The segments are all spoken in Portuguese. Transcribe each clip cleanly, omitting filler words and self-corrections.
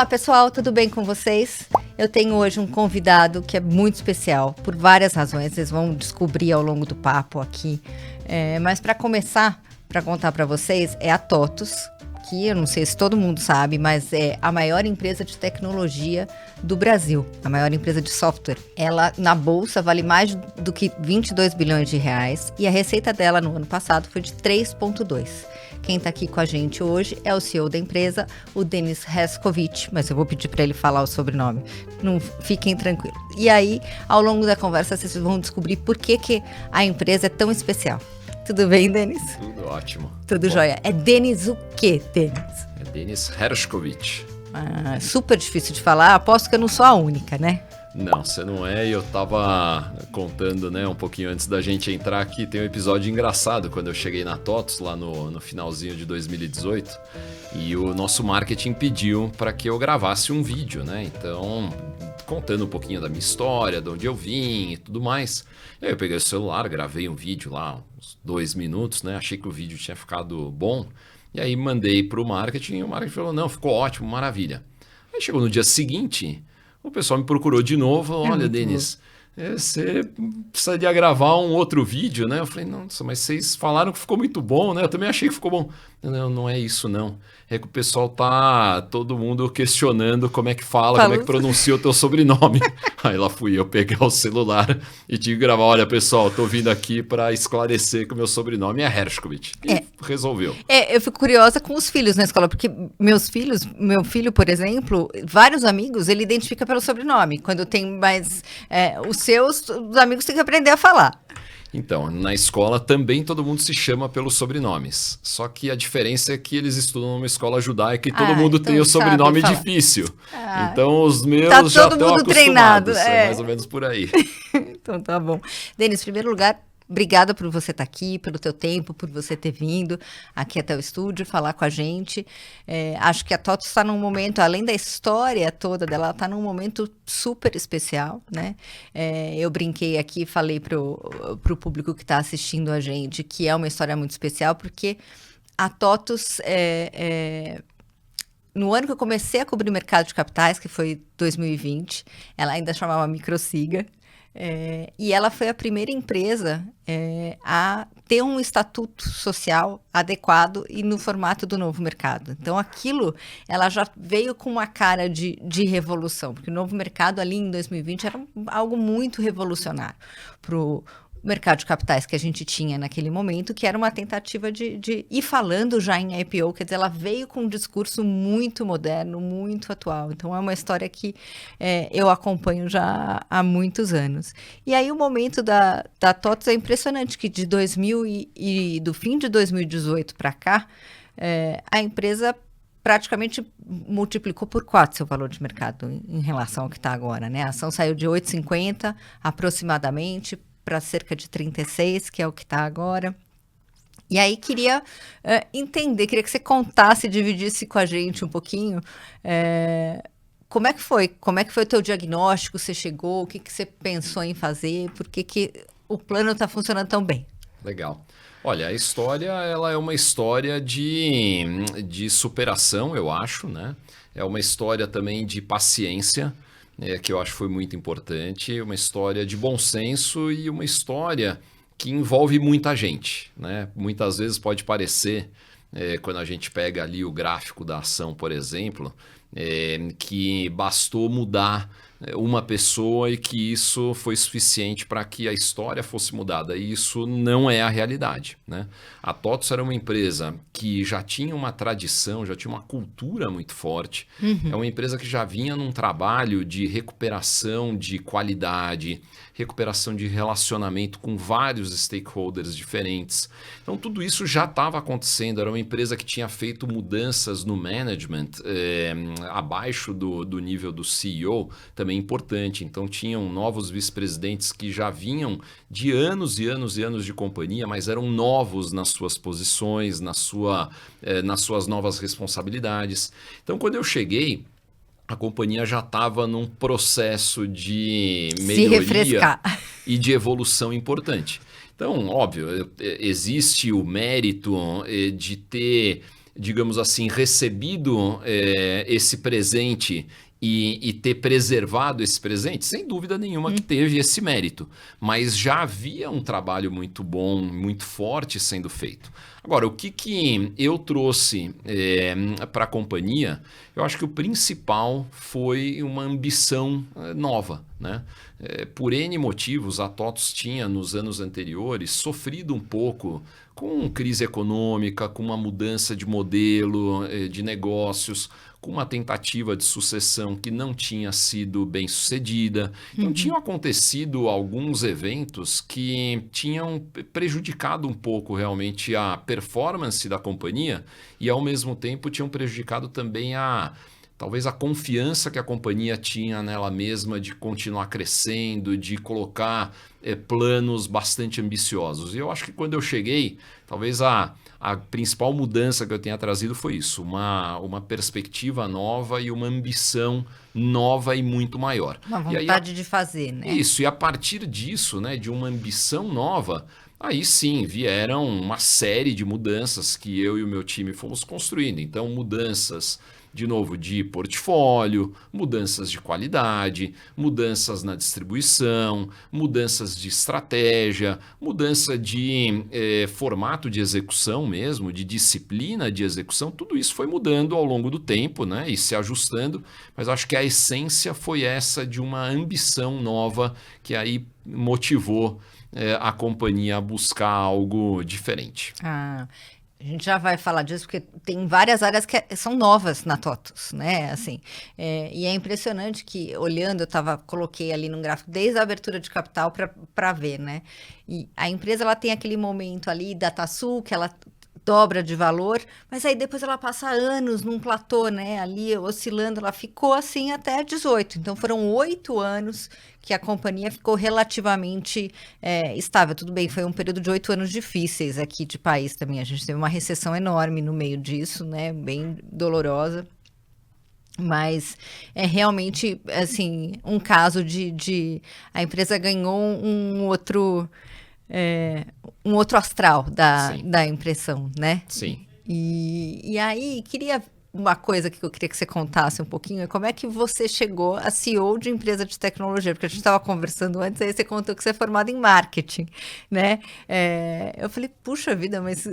Olá pessoal, tudo bem com vocês? Eu tenho hoje um convidado que é muito especial, por várias razões, vocês vão descobrir ao longo do papo aqui. Mas para começar, para contar para vocês, é a TOTUS, que eu não sei se todo mundo sabe, mas é a maior empresa de tecnologia do Brasil, a maior empresa de software. Ela, na bolsa, vale mais do que 22 bilhões de reais e a receita dela no ano passado foi de 3,2. Quem está aqui com a gente hoje é o CEO da empresa, o Denis Herszkowicz, mas eu vou pedir para ele falar o sobrenome. Não fiquem tranquilos. E aí, ao longo da conversa, vocês vão descobrir por que a empresa é tão especial. Tudo bem, Denis? Tudo ótimo. Tudo jóia. É Denis o quê, Denis? É Denis Herszkowicz. Super difícil de falar. Aposto que eu não sou a única, né? Não, você não é, e eu tava contando, né, um pouquinho antes da gente entrar aqui, tem um episódio engraçado quando eu cheguei na TOTUS, lá no finalzinho de 2018, e o nosso marketing pediu para que eu gravasse um vídeo, né, então, contando um pouquinho da minha história, de onde eu vim e tudo mais. E aí eu peguei o celular, gravei um vídeo lá, uns 2 minutos, né, achei que o vídeo tinha ficado bom, e aí mandei pro marketing, e o marketing falou, não, ficou ótimo, maravilha. Aí chegou no dia seguinte, o pessoal me procurou de novo, olha, Denis, você precisaria gravar um outro vídeo, né? Eu falei, nossa, mas vocês falaram que ficou muito bom, né? Eu também achei que ficou bom. Não, não é isso, não. É que o pessoal tá, todo mundo questionando como é que fala, como é que pronuncia o teu sobrenome. Aí lá fui eu pegar o celular e tive que gravar, olha, pessoal, tô vindo aqui para esclarecer que o meu sobrenome é Herszkowicz. E resolveu. Eu fico curiosa com os filhos na escola, porque meu filho, por exemplo, vários amigos, ele identifica pelo sobrenome. Quando tem mais os amigos têm que aprender a falar. Então, na escola também todo mundo se chama pelos sobrenomes. Só que a diferença é que eles estudam numa escola judaica e todo mundo tem o sobrenome difícil. Então, os meus tá já todo estão mundo acostumados. Treinado. É mais ou menos por aí. Então, tá bom. Denis, em primeiro lugar, obrigada por você estar aqui, pelo teu tempo, por você ter vindo aqui até o estúdio falar com a gente. Acho que a TOTUS está num momento, além da história toda dela, ela está num momento super especial, né? Eu brinquei aqui, falei pro público que está assistindo a gente que é uma história muito especial, porque a TOTUS no ano que eu comecei a cobrir o mercado de capitais, que foi 2020, ela ainda chamava Microsiga, e ela foi a primeira empresa a ter um estatuto social adequado e no formato do novo mercado. Então, aquilo, ela já veio com uma cara de revolução, porque o novo mercado ali em 2020 era algo muito revolucionário para o mercado de capitais que a gente tinha naquele momento, que era uma tentativa de ir falando já em IPO, quer dizer, ela veio com um discurso muito moderno, muito atual. Então, é uma história que eu acompanho já há muitos anos. E aí, o momento da TOTUS é impressionante, que de 2000 e do fim de 2018 para cá, a empresa praticamente multiplicou por 4 seu valor de mercado em relação ao que está agora, né? A ação saiu de 8,50 aproximadamente para cerca de 36, que é o que está agora. E aí queria entender, queria que você contasse, dividisse com a gente um pouquinho como é que foi? Como é que foi o teu diagnóstico? Você chegou? O que você pensou em fazer? Por que o plano está funcionando tão bem? Legal. Olha, a história ela é uma história de superação, eu acho, né? É uma história também de paciência, que eu acho que foi muito importante, uma história de bom senso e uma história que envolve muita gente, né? Muitas vezes pode parecer, quando a gente pega ali o gráfico da ação, por exemplo, que bastou mudar uma pessoa e que isso foi suficiente para que a história fosse mudada. E isso não é a realidade, né? A TOTUS era uma empresa que já tinha uma tradição, já tinha uma cultura muito forte. É uma empresa que já vinha num trabalho de recuperação de qualidade, recuperação de relacionamento com vários stakeholders diferentes. Então tudo isso já estava acontecendo. Era uma empresa que tinha feito mudanças no management abaixo do nível do CEO, também importante. Então tinham novos vice-presidentes que já vinham de anos e anos e anos de companhia, mas eram novos nas suas posições, nas suas novas responsabilidades. Então quando eu cheguei, a companhia já estava num processo de melhoria e de evolução importante. Então, óbvio, existe o mérito de ter digamos assim, recebido esse presente e ter preservado esse presente, sem dúvida nenhuma que teve esse mérito. Mas já havia um trabalho muito bom, muito forte sendo feito. Agora, o que eu trouxe para a companhia, eu acho que o principal foi uma ambição nova, né? Por N motivos, a TOTVS tinha, nos anos anteriores, sofrido um pouco com crise econômica, com uma mudança de modelo de negócios, com uma tentativa de sucessão que não tinha sido bem sucedida. Então, tinham acontecido alguns eventos que tinham prejudicado um pouco realmente a performance da companhia e, ao mesmo tempo, tinham prejudicado também talvez a confiança que a companhia tinha nela mesma de continuar crescendo, de colocar planos bastante ambiciosos. E eu acho que quando eu cheguei, talvez a principal mudança que eu tenha trazido foi isso, uma perspectiva nova e uma ambição nova e muito maior. Uma vontade de fazer, né? Isso, e a partir disso, né, de uma ambição nova, aí sim vieram uma série de mudanças que eu e o meu time fomos construindo. Então, mudanças, de novo, de portfólio, mudanças de qualidade, mudanças na distribuição, mudanças de estratégia, mudança de formato de execução mesmo, de disciplina de execução. Tudo isso foi mudando ao longo do tempo, né, e se ajustando, mas acho que a essência foi essa de uma ambição nova que aí motivou a companhia a buscar algo diferente. A gente já vai falar disso, porque tem várias áreas que são novas na TOTVS, né? Assim, e é impressionante que, olhando, coloquei ali num gráfico, desde a abertura de capital para ver, né? E a empresa, ela tem aquele momento ali, DataSul, que ela dobra de valor, mas aí depois ela passa anos num platô, né? Ali oscilando, ela ficou assim até 18. Então, foram 8 anos que a companhia ficou relativamente estável. Tudo bem, foi um período de 8 anos difíceis aqui de país também. A gente teve uma recessão enorme no meio disso, né? Bem dolorosa. Mas é realmente, assim, um caso de a empresa ganhou um outro astral da impressão, né? Sim. E aí, uma coisa que eu queria que você contasse um pouquinho é como é que você chegou a CEO de empresa de tecnologia, porque a gente estava conversando antes, aí você contou que você é formado em marketing, né? Eu falei, puxa vida, mas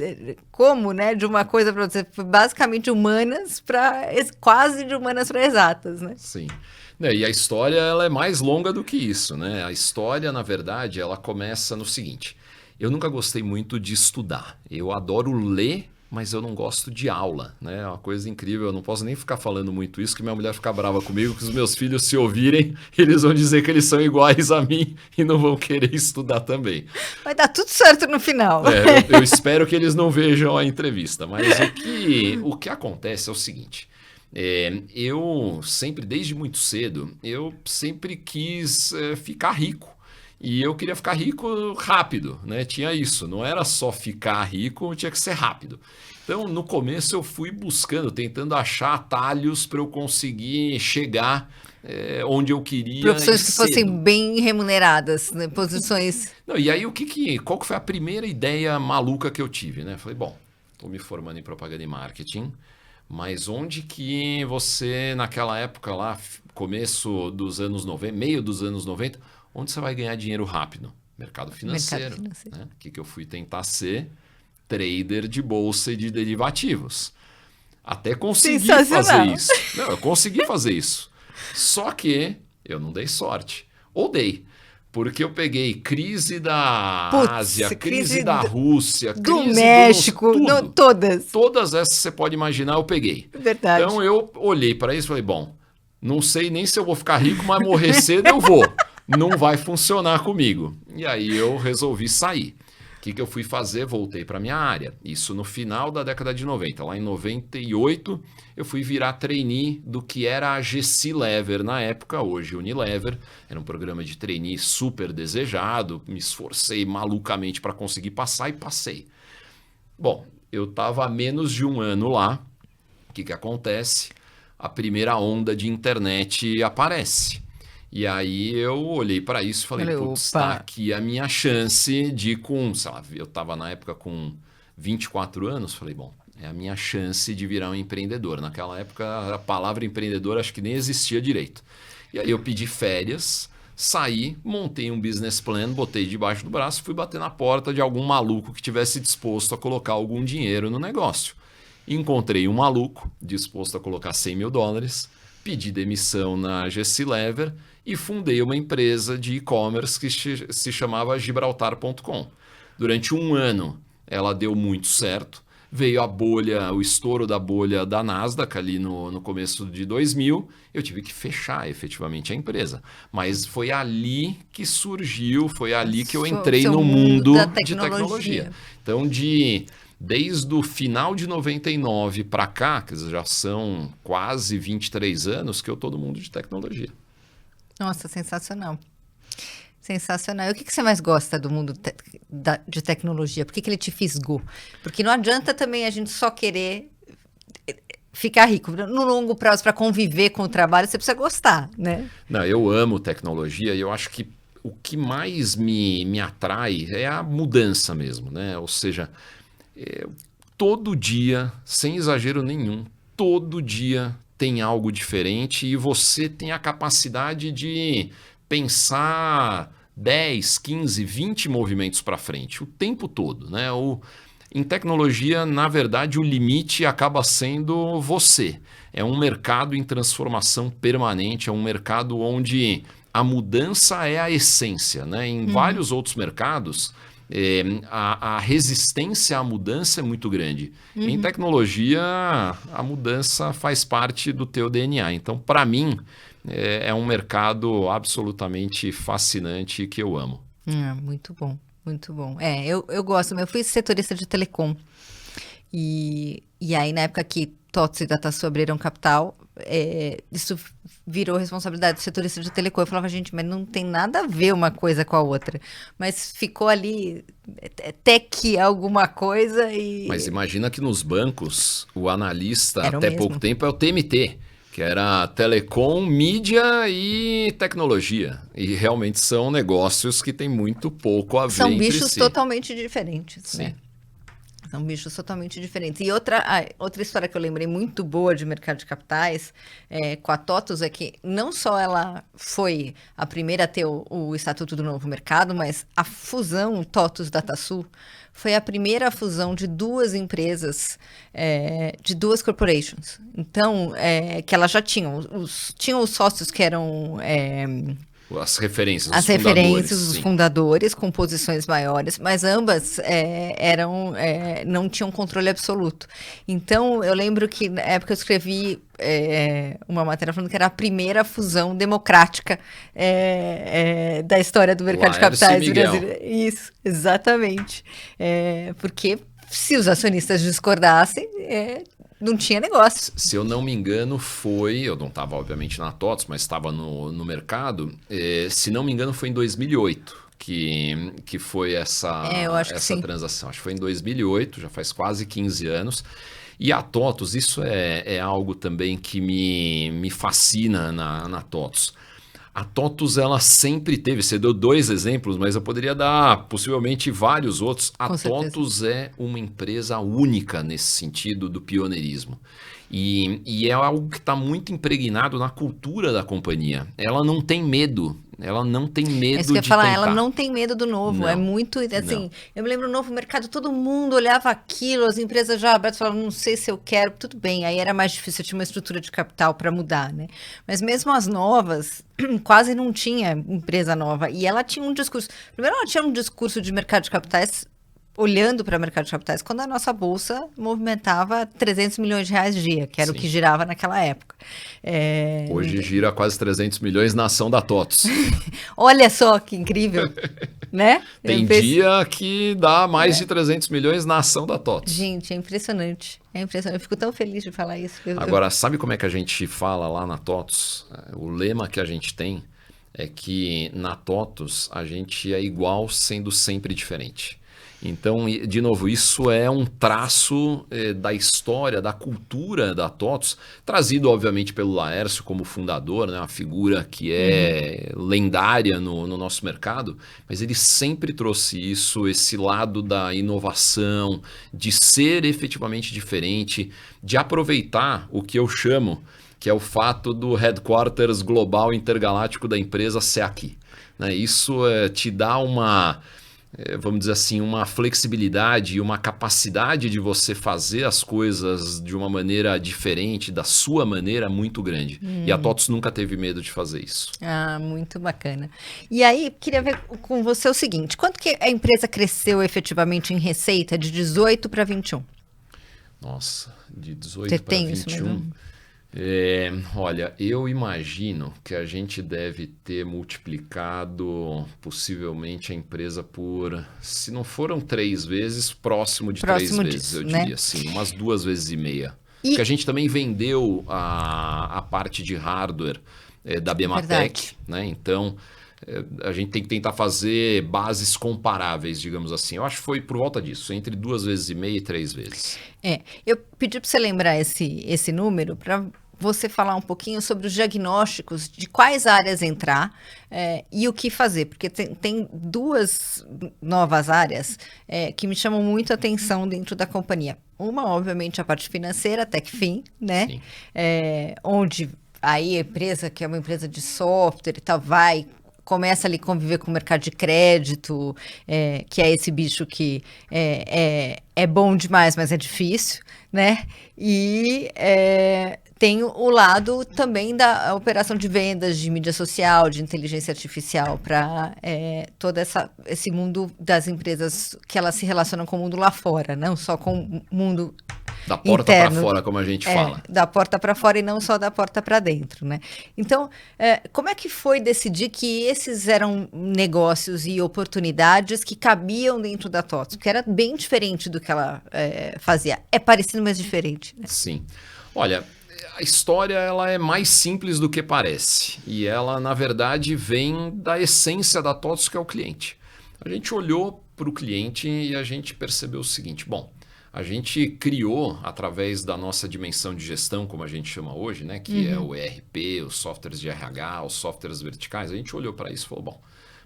como, né? De uma coisa para você, basicamente humanas para quase de humanas para exatas, né? Sim. E a história ela é mais longa do que isso, né? A história, na verdade, ela começa no seguinte. Eu nunca gostei muito de estudar. Eu adoro ler, mas eu não gosto de aula, né? É uma coisa incrível. Eu não posso nem ficar falando muito isso, que minha mulher fica brava comigo, que os meus filhos, se ouvirem, eles vão dizer que eles são iguais a mim e não vão querer estudar também. Vai dar tudo certo no final. Eu espero que eles não vejam a entrevista. Mas o que acontece é o seguinte. Eu sempre, desde muito cedo, eu sempre quis ficar rico. E eu queria ficar rico rápido, né? Tinha isso, não era só ficar rico, tinha que ser rápido. Então, no começo eu fui buscando, tentando achar atalhos para eu conseguir chegar onde eu queria. Profissões que fossem bem remuneradas, né? Posições... Não, e aí, qual que foi a primeira ideia maluca que eu tive, né? Falei, bom, estou me formando em propaganda e marketing, mas onde que você, naquela época lá, começo dos anos 90, meio dos anos 90, onde você vai ganhar dinheiro rápido? Mercado financeiro. Né? O que eu fui tentar ser? Trader de bolsa e de derivativos. Até consegui fazer isso. Não, eu consegui fazer isso. Só que eu não dei sorte. Ou dei. Porque eu peguei crise da Ásia, crise da Rússia, do crise México, tudo. Todas. Todas essas você pode imaginar, eu peguei. Verdade. Então eu olhei para isso e falei, bom, não sei nem se eu vou ficar rico, mas morrer cedo eu vou. Não vai funcionar comigo. E aí eu resolvi sair. O que eu fui fazer? Voltei para minha área. Isso no final da década de 90. Lá em 98, eu fui virar trainee do que era a GC Lever na época, hoje Unilever. Era um programa de trainee super desejado. Me esforcei malucamente para conseguir passar e passei. Bom, eu estava há menos de um ano lá. O que acontece? A primeira onda de internet aparece. E aí eu olhei para isso e falei, putz, tá aqui a minha chance de sei lá, eu estava na época com 24 anos, falei, bom, É a minha chance de virar um empreendedor. Naquela época, a palavra empreendedor acho que nem existia direito. E aí eu pedi férias, saí, montei um business plan, botei debaixo do braço e fui bater na porta de algum maluco que tivesse disposto a colocar algum dinheiro no negócio. Encontrei um maluco disposto a colocar $100 mil, pedi demissão na GC Lever e fundei uma empresa de e-commerce que se chamava Gibraltar.com. Durante um ano ela deu muito certo. Veio a bolha, o estouro da bolha da Nasdaq ali no começo de 2000, eu tive que fechar efetivamente a empresa. Mas foi ali que surgiu, foi ali que eu entrei no mundo de tecnologia. Então, desde o final de 99 para cá, que já são quase 23 anos que eu estou no mundo de tecnologia. Nossa, sensacional. Sensacional. E o que você mais gosta do mundo de tecnologia? Por que ele te fisgou? Porque não adianta também a gente só querer ficar rico. No longo prazo, para conviver com o trabalho, você precisa gostar, né? Não, eu amo tecnologia e eu acho que o que mais me atrai é a mudança mesmo, né? Ou seja, todo dia, sem exagero nenhum, todo dia tem algo diferente e você tem a capacidade de pensar 10, 15, 20 movimentos para frente, o tempo todo, né? Em tecnologia, na verdade, o limite acaba sendo você. É um mercado em transformação permanente, é um mercado onde a mudança é a essência, né? Em vários outros mercados, a resistência à mudança é muito grande. Em tecnologia, a mudança faz parte do teu DNA. Então, para mim, é um mercado absolutamente fascinante que eu amo. Muito bom, muito bom. Eu gosto, eu fui setorista de telecom. E aí, na época que TOTVS e Datasul abriram capital, isso virou responsabilidade do setorista de telecom. Eu falava, gente, mas não tem nada a ver uma coisa com a outra. Mas ficou ali, tech alguma coisa e... Mas imagina que nos bancos, o analista, Era o até mesmo. pouco tempo, é o TMT. Que era telecom, mídia e tecnologia. E realmente são negócios que têm muito pouco a ver São entre bichos si. totalmente diferentes, Sim. né? São bichos totalmente diferentes. E outra história que eu lembrei muito boa de mercado de capitais com a TOTVS é que não só ela foi a primeira a ter o Estatuto do Novo Mercado, mas a fusão TOTVS Datasul foi a primeira fusão de duas empresas, de duas corporations. Então, que elas já tinham os sócios que eram... As referências, As os fundadores, referências, os sim. fundadores, com posições maiores, mas ambas não tinham controle absoluto. Então, eu lembro que na época eu escrevi uma matéria falando que era a primeira fusão democrática da história do mercado de Laércio capitais e Miguel. brasileiro. Isso, exatamente. Porque se os acionistas discordassem, não tinha negócio. Se eu não me engano, eu não estava obviamente na TOTVS, mas estava no mercado, se não me engano foi em 2008 que foi Eu acho que essa sim. transação. Acho que foi em 2008, já faz quase 15 anos. E a TOTVS, isso é algo também que me fascina na TOTVS. A TOTVS, ela sempre teve, você deu 2 exemplos, mas eu poderia dar possivelmente vários outros. A Com certeza. TOTVS é uma empresa única nesse sentido do pioneirismo. E é algo que está muito impregnado na cultura da companhia. Ela não tem medo. Ela não tem medo Isso que eu ia de falar, tentar. ela não tem medo do novo. Não, É muito, assim, não. eu me lembro do novo mercado, todo mundo olhava aquilo, as empresas já abertas falavam, não sei se eu quero, tudo bem. Aí era mais difícil, eu tinha uma estrutura de capital para mudar, né? Mas mesmo as novas, quase não tinha empresa nova. E ela tinha um discurso. Primeiro, ela tinha um discurso de mercado de capitais, olhando para o mercado de capitais, quando a nossa bolsa movimentava 300 milhões de reais dia, que era o Sim. que girava naquela época. Hoje gira quase 300 milhões na ação da TOTVS. Olha só que incrível, né? Tem dia que dá mais de 300 milhões na ação da TOTVS. Gente, é impressionante. É impressionante. Eu fico tão feliz de falar isso. Agora, sabe como é que a gente fala lá na TOTVS? O lema que a gente tem é que na TOTVS a gente é igual sendo sempre diferente. Então, de novo, isso é um traço da história, da cultura da TOTVS, trazido, obviamente, pelo Laércio como fundador, né, uma figura que é lendária no nosso mercado, mas ele sempre trouxe isso, esse lado da inovação, de ser efetivamente diferente, de aproveitar o que eu chamo, que é o fato do headquarters global intergaláctico da empresa ser aqui. Né? Isso te dá uma... vamos dizer assim, uma flexibilidade e uma capacidade de você fazer as coisas de uma maneira diferente, da sua maneira, muito grande. E a TOTVS nunca teve medo de fazer isso. Ah, muito bacana. E aí, queria ver com você o seguinte, quanto que a empresa cresceu efetivamente em receita de 18 para 21? Nossa, de Você 18 para tem isso 21... mesmo? olha, eu imagino que a gente deve ter multiplicado possivelmente a empresa por, se não foram 3 vezes, próximo de 3 Próximo vezes, disso, eu né? diria assim, umas 2 vezes e meia. E- Porque a gente também vendeu a parte de hardware da Bematec, Verdade. né? Então a gente tem que tentar fazer bases comparáveis, digamos assim. Eu acho que foi por volta disso, entre 2 vezes e meia e 3 vezes. Eu pedi para você lembrar esse número para você falar um pouquinho sobre os diagnósticos de quais áreas entrar e o que fazer, porque tem duas novas áreas que me chamam muito a atenção dentro da companhia. Uma, obviamente, a parte financeira, TechFin, né? Sim. Onde aí a empresa, que é uma empresa de software e tal, começa ali a conviver com o mercado de crédito, que é esse bicho que é bom demais, mas é difícil, né? E tem o lado também da operação de vendas, de mídia social, de inteligência artificial, para todo esse mundo das empresas que elas se relacionam com o mundo lá fora, não só com o mundo Da porta para interno. fora, como a gente fala. Da porta para fora e não só da porta para dentro, né? Então, como é que foi decidir que esses eram negócios e oportunidades que cabiam dentro da TOTVS? Porque era bem diferente do que ela fazia. É parecido, mas diferente, né? Sim. Olha, a história ela é mais simples do que parece. E ela, na verdade, vem da essência da TOTVS, que é o cliente. A gente olhou para o cliente e a gente percebeu o seguinte, bom, a gente criou, através da nossa dimensão de gestão, como a gente chama hoje, né, que é o ERP, os softwares de RH, os softwares verticais, a gente olhou para isso e falou, bom,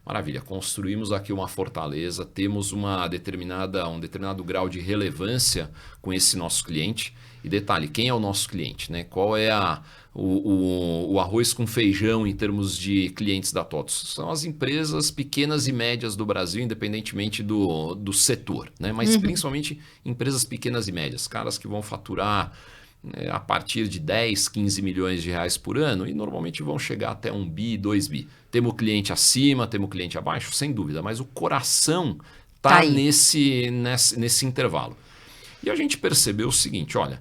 maravilha, construímos aqui uma fortaleza, temos um determinado grau de relevância com esse nosso cliente. E detalhe, quem é o nosso cliente? Né? Qual é o arroz com feijão em termos de clientes da TOTVS? São as empresas pequenas e médias do Brasil, independentemente do setor, né? Mas principalmente empresas pequenas e médias, caras que vão faturar a partir de 10, 15 milhões de reais por ano e normalmente vão chegar até 1 bi, 2 bi. Temos cliente acima, temos cliente abaixo, sem dúvida, mas o coração está nesse intervalo. E a gente percebeu o seguinte, olha,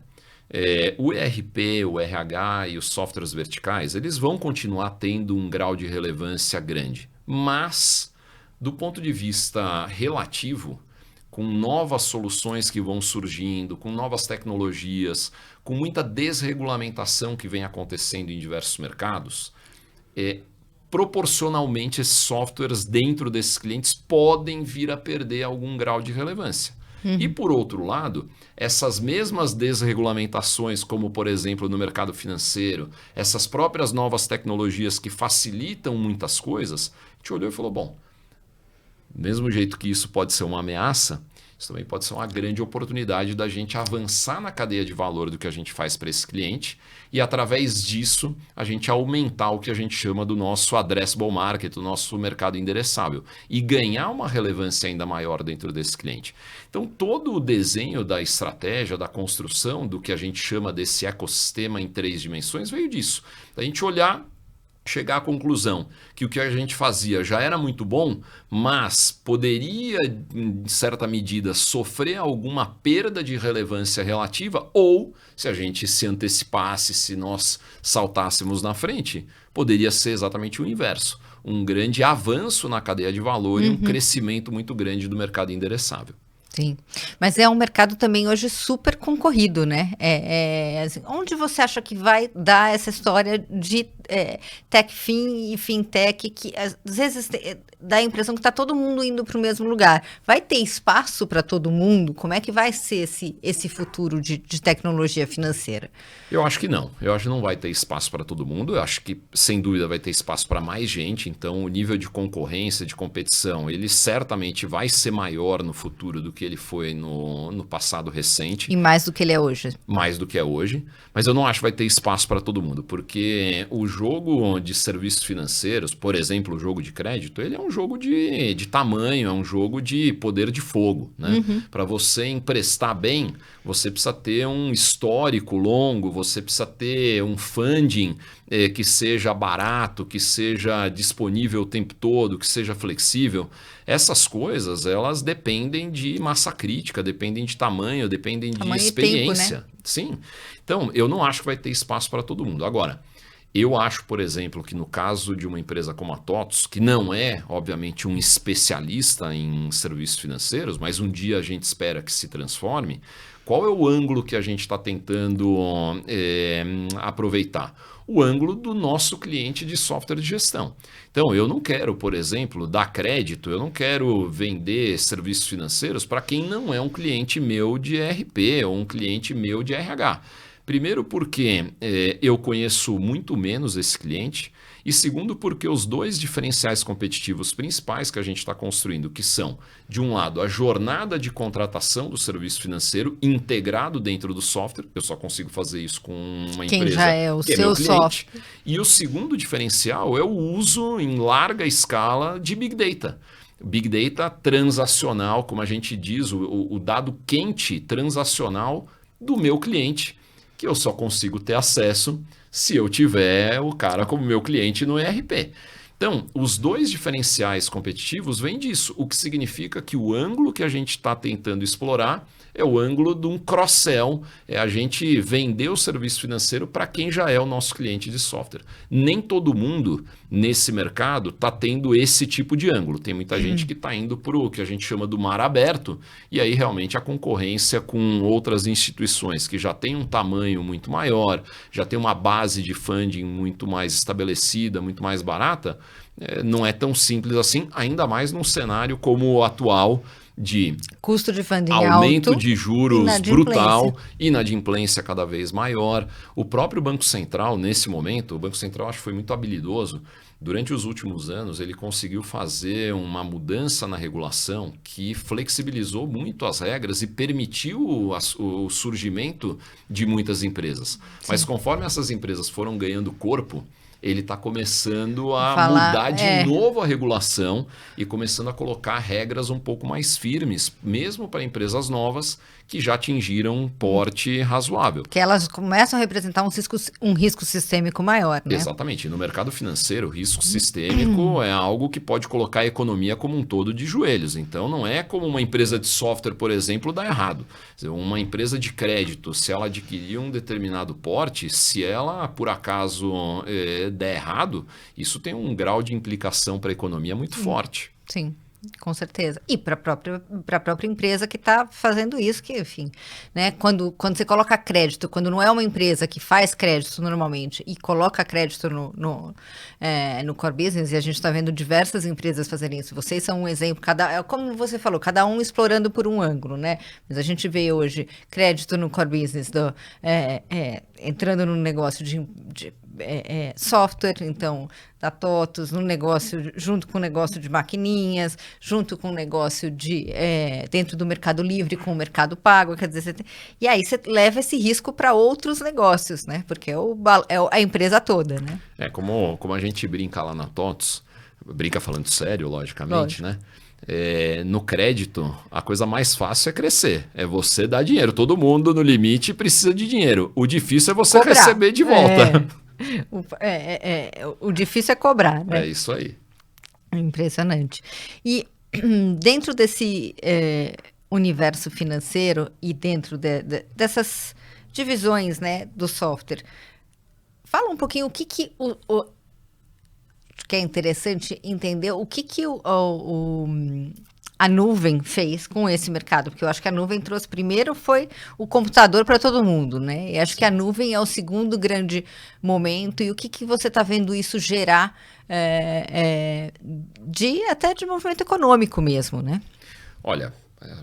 o ERP, o RH e os softwares verticais, eles vão continuar tendo um grau de relevância grande, mas do ponto de vista relativo, com novas soluções que vão surgindo, com novas tecnologias, com muita desregulamentação que vem acontecendo em diversos mercados, proporcionalmente esses softwares dentro desses clientes podem vir a perder algum grau de relevância. E por outro lado, essas mesmas desregulamentações, como por exemplo no mercado financeiro, essas próprias novas tecnologias que facilitam muitas coisas, a gente olhou e falou, bom, do mesmo jeito que isso pode ser uma ameaça, isso também pode ser uma grande oportunidade da gente avançar na cadeia de valor do que a gente faz para esse cliente e, através disso, a gente aumentar o que a gente chama do nosso addressable market, o nosso mercado endereçável, e ganhar uma relevância ainda maior dentro desse cliente. Então, todo o desenho da estratégia, da construção do que a gente chama desse ecossistema em 3 dimensões veio disso. A gente olhar, chegar à conclusão que o que a gente fazia já era muito bom, mas poderia, em certa medida, sofrer alguma perda de relevância relativa, ou, se a gente se antecipasse, se nós saltássemos na frente, poderia ser exatamente o inverso. Um grande avanço na cadeia de valor e um crescimento muito grande do mercado endereçável. Sim, mas é um mercado também hoje super concorrido, né? Assim, onde você acha que vai dar essa história de TechFin e Fintech, que às vezes dá a impressão que está todo mundo indo para o mesmo lugar. Vai ter espaço para todo mundo? Como é que vai ser esse futuro de tecnologia financeira? Eu acho que não. Eu acho que não vai ter espaço para todo mundo. Eu acho que, sem dúvida, vai ter espaço para mais gente. Então, o nível de concorrência, de competição, ele certamente vai ser maior no futuro do que ele foi no passado recente. E mais do que ele é hoje. Mais do que é hoje. Mas eu não acho que vai ter espaço para todo mundo, porque o jogo de serviços financeiros, por exemplo, o jogo de crédito, ele é um jogo de tamanho, é um jogo de poder de fogo, né? Para você emprestar bem, você precisa ter um histórico longo, você precisa ter um funding que seja barato, que seja disponível o tempo todo, que seja flexível. Essas coisas, elas dependem de massa crítica, dependem de tamanho, dependem de experiência. Tempo, né? Sim. Então, eu não acho que vai ter espaço para todo mundo. Agora, eu acho, por exemplo, que no caso de uma empresa como a TOTVS, que não é, obviamente, um especialista em serviços financeiros, mas um dia a gente espera que se transforme, qual é o ângulo que a gente está tentando aproveitar? O ângulo do nosso cliente de software de gestão. Então, eu não quero, por exemplo, dar crédito, eu não quero vender serviços financeiros para quem não é um cliente meu de ERP ou um cliente meu de RH. Primeiro porque eu conheço muito menos esse cliente e segundo porque os dois diferenciais competitivos principais que a gente está construindo, que são, de um lado, a jornada de contratação do serviço financeiro integrado dentro do software, eu só consigo fazer isso com uma Quem empresa já é o que é seu meu cliente, software. e o segundo diferencial é o uso em larga escala de Big Data. Big Data transacional, como a gente diz, o dado quente transacional do meu cliente, que eu só consigo ter acesso se eu tiver o cara como meu cliente no ERP. Então, os dois diferenciais competitivos vêm disso, o que significa que o ângulo que a gente está tentando explorar é o ângulo de um cross-sell, é a gente vender o serviço financeiro para quem já é o nosso cliente de software. Nem todo mundo nesse mercado está tendo esse tipo de ângulo. Tem muita gente que está indo para o que a gente chama do mar aberto, e aí realmente a concorrência com outras instituições que já tem um tamanho muito maior, já tem uma base de funding muito mais estabelecida, muito mais barata, não é tão simples assim, ainda mais num cenário como o atual, de custo de funding aumento alto, de juros inadimplência brutal, inadimplência cada vez maior. O próprio Banco Central, nesse momento, o Banco Central acho que foi muito habilidoso. Durante os últimos anos, ele conseguiu fazer uma mudança na regulação que flexibilizou muito as regras e permitiu o surgimento de muitas empresas. Mas conforme essas empresas foram ganhando corpo, ele está começando a mudar de novo a regulação e começando a colocar regras um pouco mais firmes, mesmo para empresas novas que já atingiram um porte razoável. Que elas começam a representar um risco sistêmico maior, né? Exatamente. No mercado financeiro, o risco sistêmico é algo que pode colocar a economia como um todo de joelhos. Então, não é como uma empresa de software, por exemplo, dar errado. Uma empresa de crédito, se ela adquirir um determinado porte, se ela, por acaso, der errado, isso tem um grau de implicação para a economia muito forte. Sim. Com certeza. E para a própria empresa que está fazendo isso, que, enfim, né? Quando você coloca crédito, quando não é uma empresa que faz crédito normalmente e coloca crédito no core business, e a gente está vendo diversas empresas fazerem isso. Vocês são um exemplo, como você falou, cada um explorando por um ângulo, né? Mas a gente vê hoje crédito no core business, entrando no negócio de software, então, da TOTVS, no negócio, junto com o negócio de maquininhas, junto com o negócio dentro do Mercado Livre, com o Mercado Pago, quer dizer, e aí você leva esse risco para outros negócios, né? Porque é a empresa toda, né? Como a gente brinca lá na TOTVS, brinca falando sério, logicamente, né? No crédito, a coisa mais fácil é crescer. É você dar dinheiro. Todo mundo, no limite, precisa de dinheiro. O difícil é você receber de volta. O difícil é cobrar, né? É isso aí. Impressionante. E dentro desse universo financeiro e dentro dessas divisões, né, do software, fala um pouquinho o que é interessante entender o que a nuvem fez com esse mercado, porque eu acho que a nuvem trouxe primeiro foi o computador para todo mundo, né? E acho que a nuvem é o segundo grande momento. E o que você está vendo isso gerar até de movimento econômico mesmo, né? Olha,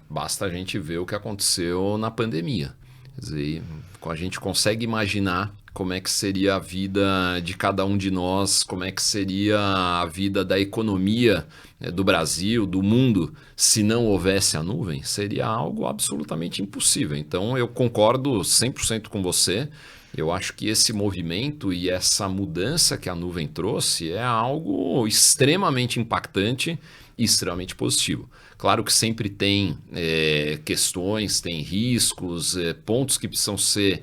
basta a gente ver o que aconteceu na pandemia. Quer dizer, a gente consegue imaginar como é que seria a vida de cada um de nós, como é que seria a vida da economia, né, do Brasil, do mundo, se não houvesse a nuvem, seria algo absolutamente impossível. Então eu concordo 100% com você. Eu acho que esse movimento e essa mudança que a nuvem trouxe é algo extremamente impactante e extremamente positivo. Claro que sempre tem questões, tem riscos, pontos que precisam ser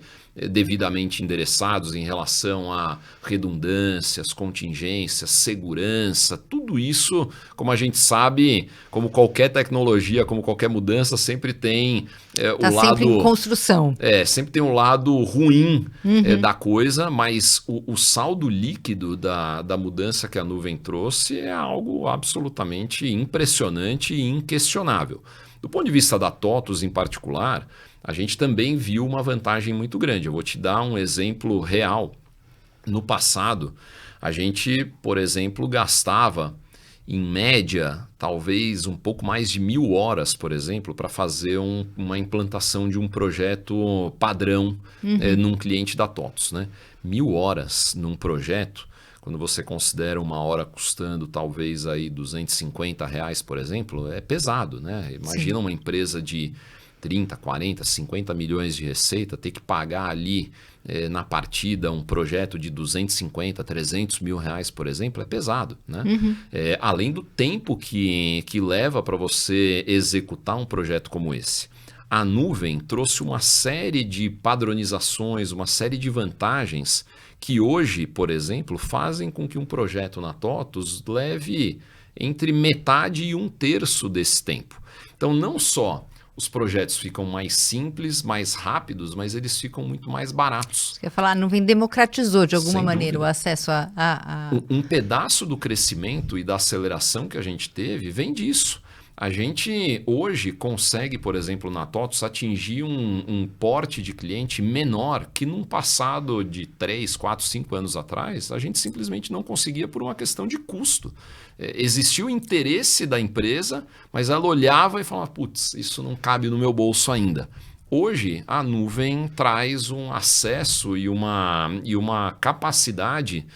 devidamente endereçados em relação a redundâncias, contingências, segurança, tudo isso, como a gente sabe, como qualquer tecnologia, como qualquer mudança, sempre tem Tá o lado... sempre em construção. Sempre tem um lado ruim da coisa, mas o saldo líquido da mudança que a nuvem trouxe é algo absolutamente impressionante e inquestionável. Do ponto de vista da TOTVS em particular, a gente também viu uma vantagem muito grande. Eu vou te dar um exemplo real. No passado, a gente, por exemplo, gastava, em média, talvez um pouco mais de 1.000 horas, por exemplo, para fazer uma implantação de um projeto padrão num cliente da TOTVS, né? 1.000 horas num projeto, quando você considera uma hora custando talvez aí R$ 250, por exemplo, é pesado, né? Imagina uma empresa de 30, 40, 50 milhões de receita, ter que pagar ali na partida um projeto de 250, 300 mil reais, por exemplo, é pesado, né? Além do tempo que leva para você executar um projeto como esse. A nuvem trouxe uma série de padronizações, uma série de vantagens que hoje, por exemplo, fazem com que um projeto na TOTVS leve entre metade e 1/3 desse tempo. Então, não só os projetos ficam mais simples, mais rápidos, mas eles ficam muito mais baratos. Você quer falar, a nuvem democratizou de alguma Sem maneira dúvida. o acesso a... Um pedaço do crescimento e da aceleração que a gente teve vem disso. A gente hoje consegue, por exemplo, na TOTVS, atingir um porte de cliente menor que num passado de 3, 4, 5 anos atrás, a gente simplesmente não conseguia por uma questão de custo. Existia o interesse da empresa, mas ela olhava e falava, putz, isso não cabe no meu bolso ainda. Hoje, a nuvem traz um acesso e uma capacidade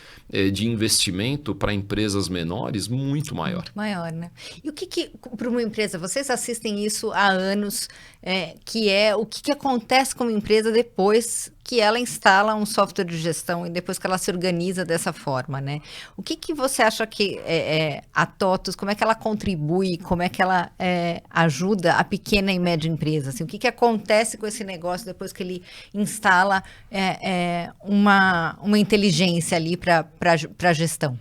de investimento para empresas menores muito maior. Muito maior, né? E o que para uma empresa, vocês assistem isso há anos, que é o que acontece com uma empresa depois que ela instala um software de gestão e depois que ela se organiza dessa forma, né? O que você acha que a TOTVS, como é que ela contribui, como é que ela ajuda a pequena e média empresa? Assim, o que acontece com esse negócio depois que ele instala uma inteligência ali para a gestão?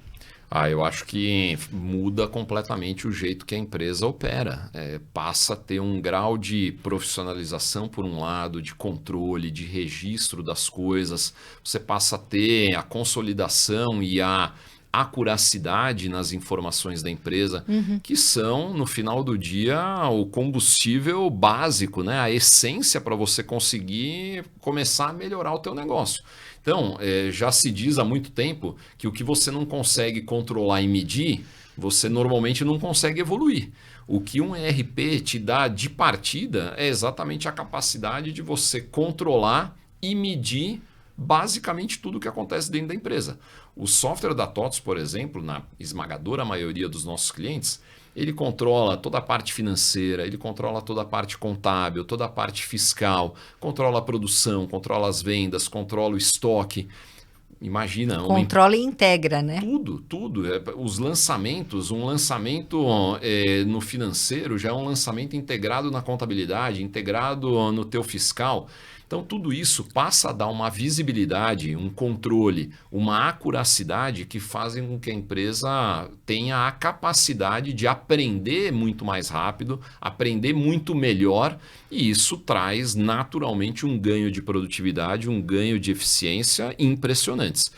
Eu acho que muda completamente o jeito que a empresa opera. Passa a ter um grau de profissionalização, por um lado, de controle, de registro das coisas. Você passa a ter a consolidação e a acuracidade nas informações da empresa, que são, no final do dia, o combustível básico, né? A essência para você conseguir começar a melhorar o teu negócio. Então, já se diz há muito tempo que o que você não consegue controlar e medir, você normalmente não consegue evoluir. O que um ERP te dá de partida é exatamente a capacidade de você controlar e medir basicamente tudo o que acontece dentro da empresa. O software da TOTVS, por exemplo, na esmagadora maioria dos nossos clientes, ele controla toda a parte financeira, ele controla toda a parte contábil, toda a parte fiscal, controla a produção, controla as vendas, controla o estoque. Imagina. Controla e integra, né? Tudo. Os lançamentos, um lançamento no financeiro já é um lançamento integrado na contabilidade, integrado no teu fiscal. Então, tudo isso passa a dar uma visibilidade, um controle, uma acuracidade que fazem com que a empresa tenha a capacidade de aprender muito mais rápido, aprender muito melhor, e isso traz naturalmente um ganho de produtividade, um ganho de eficiência impressionantes.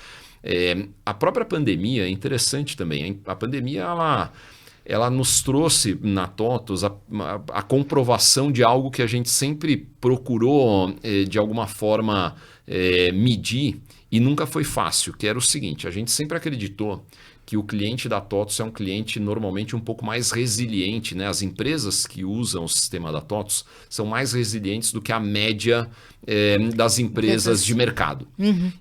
A própria pandemia é interessante também. A pandemia, ela nos trouxe na TOTVS a comprovação de algo que a gente sempre procurou, de alguma forma, medir e nunca foi fácil, que era o seguinte: a gente sempre acreditou que o cliente da TOTVS é um cliente normalmente um pouco mais resiliente, né? As empresas que usam o sistema da TOTVS são mais resilientes do que a média das empresas de mercado.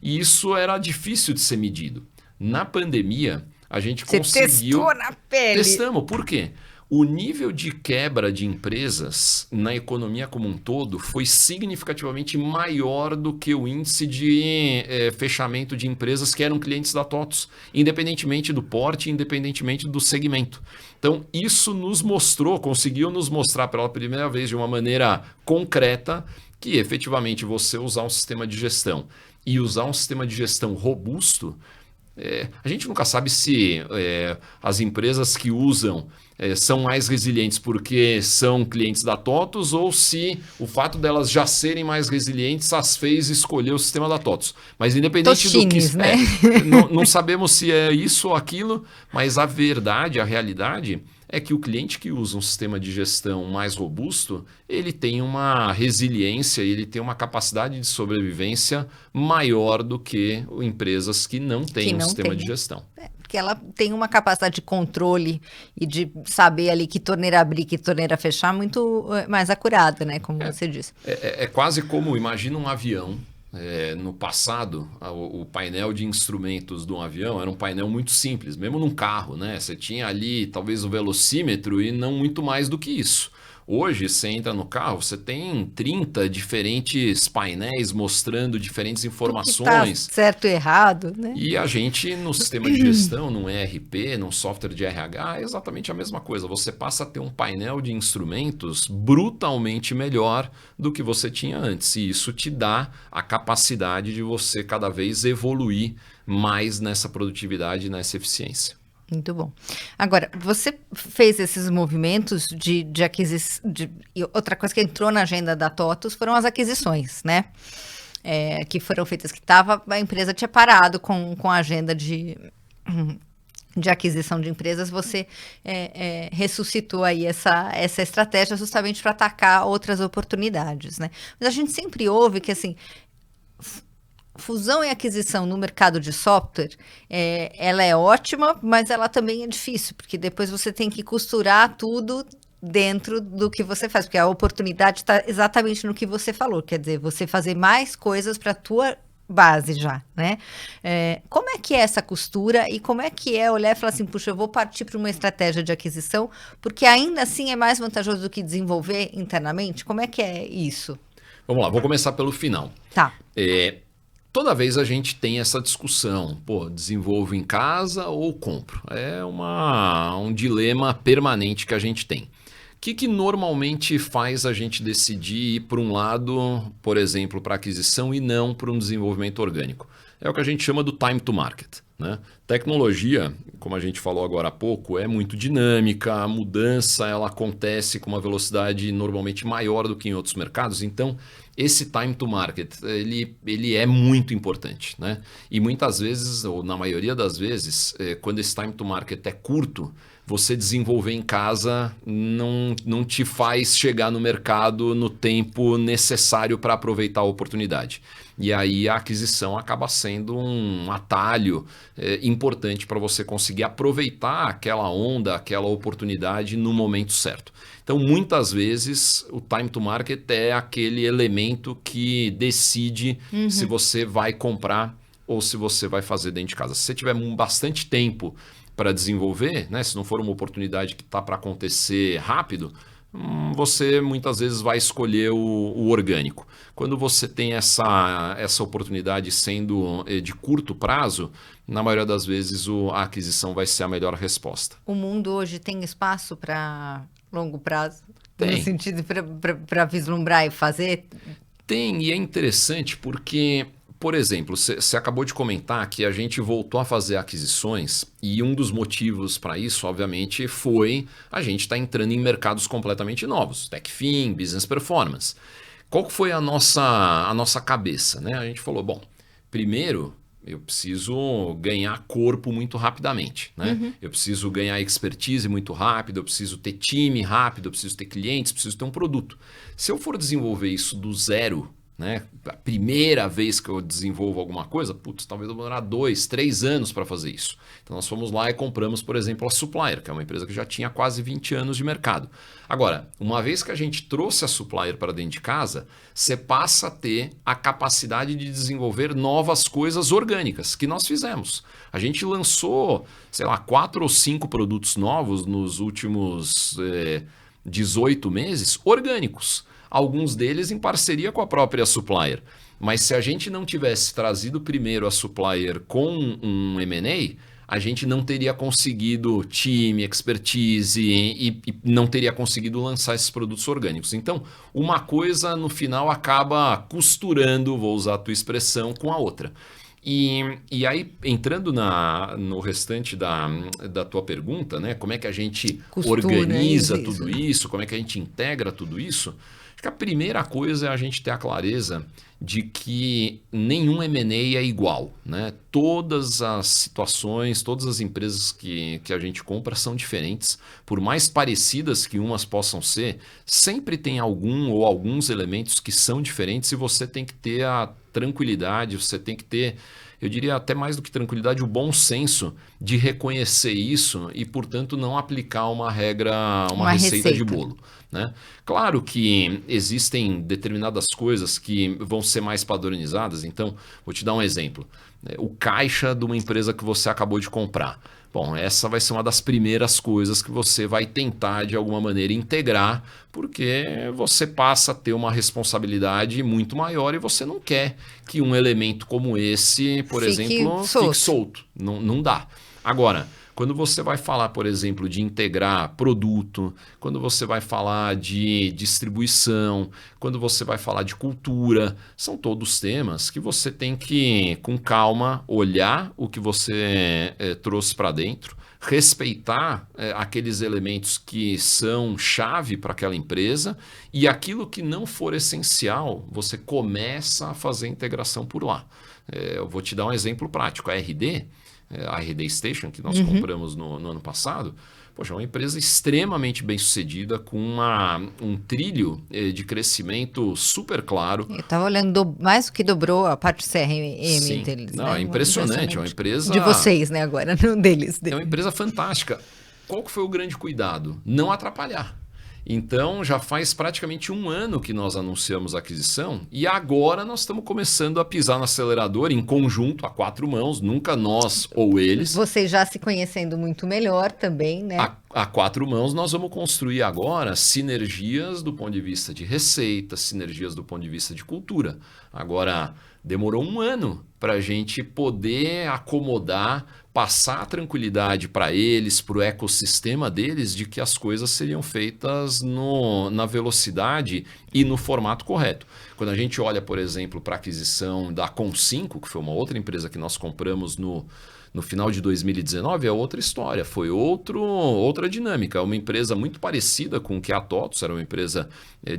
E isso era difícil de ser medido. Na pandemia, a gente conseguiu... testou na pele. Testamos. Por quê? O nível de quebra de empresas na economia como um todo foi significativamente maior do que o índice de fechamento de empresas que eram clientes da TOTVS, independentemente do porte, independentemente do segmento. Então, isso nos mostrou, conseguiu nos mostrar pela primeira vez de uma maneira concreta que efetivamente você usar um sistema de gestão e usar um sistema de gestão robusto, a gente nunca sabe se as empresas que usam são mais resilientes porque são clientes da TOTVS ou se o fato delas já serem mais resilientes as fez escolher o sistema da TOTVS. Mas independente do que... né? Não sabemos se é isso ou aquilo, mas a verdade, a realidade é que o cliente que usa um sistema de gestão mais robusto, ele tem uma resiliência, ele tem uma capacidade de sobrevivência maior do que empresas que não têm um sistema de gestão. Porque ela tem uma capacidade de controle e de saber ali que torneira abrir, que torneira fechar, muito mais acurada, né? Como você disse. É quase como, imagina um avião. No passado, o painel de instrumentos de um avião era um painel muito simples, mesmo num carro, né? Você tinha ali talvez o velocímetro e não muito mais do que isso. Hoje, você entra no carro, você tem 30 diferentes painéis mostrando diferentes informações. Tá certo e errado, né? E a gente, no sistema de gestão, num ERP, num software de RH, é exatamente a mesma coisa. Você passa a ter um painel de instrumentos brutalmente melhor do que você tinha antes. E isso te dá a capacidade de você cada vez evoluir mais nessa produtividade e nessa eficiência. Muito bom. Agora, você fez esses movimentos de aquisição. E outra coisa que entrou na agenda da TOTVS foram as aquisições, né? Que foram feitas, a empresa tinha parado com a agenda de aquisição de empresas. Você ressuscitou aí essa estratégia justamente para atacar outras oportunidades, né? Mas a gente sempre ouve que, assim, fusão e aquisição no mercado de software, ela é ótima, mas ela também é difícil, porque depois você tem que costurar tudo dentro do que você faz, porque a oportunidade está exatamente no que você falou, quer dizer, você fazer mais coisas para a tua base já, né? Como é que é essa costura e como é que é olhar e falar assim, puxa, eu vou partir para uma estratégia de aquisição, porque ainda assim é mais vantajoso do que desenvolver internamente? Como é que é isso? Vamos lá, vou começar pelo final. Tá. Toda vez a gente tem essa discussão, desenvolvo em casa ou compro? É um dilema permanente que a gente tem. O que normalmente faz a gente decidir ir para um lado, por exemplo, para aquisição e não para um desenvolvimento orgânico? É o que a gente chama do time to market, né? Tecnologia, como a gente falou agora há pouco, é muito dinâmica, a mudança ela acontece com uma velocidade normalmente maior do que em outros mercados, então esse time to market ele é muito importante, né? E muitas vezes, ou na maioria das vezes, quando esse time to market é curto, você desenvolver em casa não te faz chegar no mercado no tempo necessário para aproveitar a oportunidade. E aí a aquisição acaba sendo um atalho importante para você conseguir aproveitar aquela onda, aquela oportunidade no momento certo. Então, muitas vezes, o time to market é aquele elemento que decide se você vai comprar ou se você vai fazer dentro de casa. Se você tiver bastante tempo para desenvolver, né, se não for uma oportunidade que está para acontecer rápido, você muitas vezes vai escolher o orgânico. Quando você tem essa oportunidade sendo de curto prazo, na maioria das vezes a aquisição vai ser a melhor resposta. O mundo hoje tem espaço para longo prazo? Tem. No sentido para vislumbrar e fazer? Tem, e é interessante porque, por exemplo, você acabou de comentar que a gente voltou a fazer aquisições e um dos motivos para isso, obviamente, foi a gente estar entrando em mercados completamente novos, Techfin, Business Performance. Qual que foi a nossa cabeça, né? A gente falou, bom, primeiro Eu preciso ganhar corpo muito rapidamente, né? Eu preciso ganhar expertise muito rápido, eu preciso ter time rápido, eu preciso ter clientes, preciso ter um produto. Se eu for desenvolver isso do zero, né? A primeira vez que eu desenvolvo alguma coisa, putz, talvez eu vou demorar 2, 3 anos para fazer isso. Então nós fomos lá e compramos, por exemplo, a Supplier, que é uma empresa que já tinha quase 20 anos de mercado. Agora, uma vez que a gente trouxe a Supplier para dentro de casa, você passa a ter a capacidade de desenvolver novas coisas orgânicas, que nós fizemos. A gente lançou, sei lá, 4 ou 5 produtos novos nos últimos 18 meses, orgânicos. Alguns deles em parceria com a própria Supplier. Mas se a gente não tivesse trazido primeiro a Supplier com um M&A, a gente não teria conseguido time, expertise e não teria conseguido lançar esses produtos orgânicos. Então, uma coisa no final acaba costurando, vou usar a tua expressão, com a outra. E aí, entrando no restante da tua pergunta, né? Como é que a gente organiza tudo isso, como é que a gente integra tudo isso? Acho que a primeira coisa é a gente ter a clareza de que nenhum M&A é igual, né? Todas as situações, todas as empresas que a gente compra são diferentes. Por mais parecidas que umas possam ser, sempre tem algum ou alguns elementos que são diferentes e você tem que ter a tranquilidade, você tem que ter, eu diria até mais do que tranquilidade, o bom senso de reconhecer isso e, portanto, não aplicar uma regra, uma receita de bolo. Né? Claro que existem determinadas coisas que vão ser mais padronizadas, então vou te dar um exemplo. O caixa de uma empresa que você acabou de comprar. Bom, essa vai ser uma das primeiras coisas que você vai tentar de alguma maneira integrar, porque você passa a ter uma responsabilidade muito maior e você não quer que um elemento como esse, por exemplo, fique solto. Não dá. Agora, quando você vai falar, por exemplo, de integrar produto, quando você vai falar de distribuição, quando você vai falar de cultura, são todos temas que você tem que, com calma, olhar o que você trouxe para dentro, respeitar aqueles elementos que são chave para aquela empresa e aquilo que não for essencial, você começa a fazer integração por lá. Eu vou te dar um exemplo prático. A RD Station, que nós compramos no ano passado, poxa, é uma empresa extremamente bem sucedida, com um trilho de crescimento super claro. Eu estava olhando, mais do que dobrou a parte CRM Sim. deles. Não, né? é impressionante, é uma empresa... De vocês, né, agora, não deles. É uma empresa fantástica. Qual que foi o grande cuidado? Não atrapalhar. Então, já faz praticamente 1 ano que nós anunciamos a aquisição e agora nós estamos começando a pisar no acelerador em conjunto, a 4 mãos, nunca nós ou eles. Vocês já se conhecendo muito melhor também, né? A 4 mãos nós vamos construir agora sinergias do ponto de vista de receita, sinergias do ponto de vista de cultura. Agora, demorou 1 ano para a gente poder acomodar, passar a tranquilidade para eles, para o ecossistema deles, de que as coisas seriam feitas na velocidade e no formato correto. Quando a gente olha, por exemplo, para a aquisição da Com5, que foi uma outra empresa que nós compramos no final de 2019, é outra história, foi outra dinâmica. É uma empresa muito parecida com o que a TOTVS, era uma empresa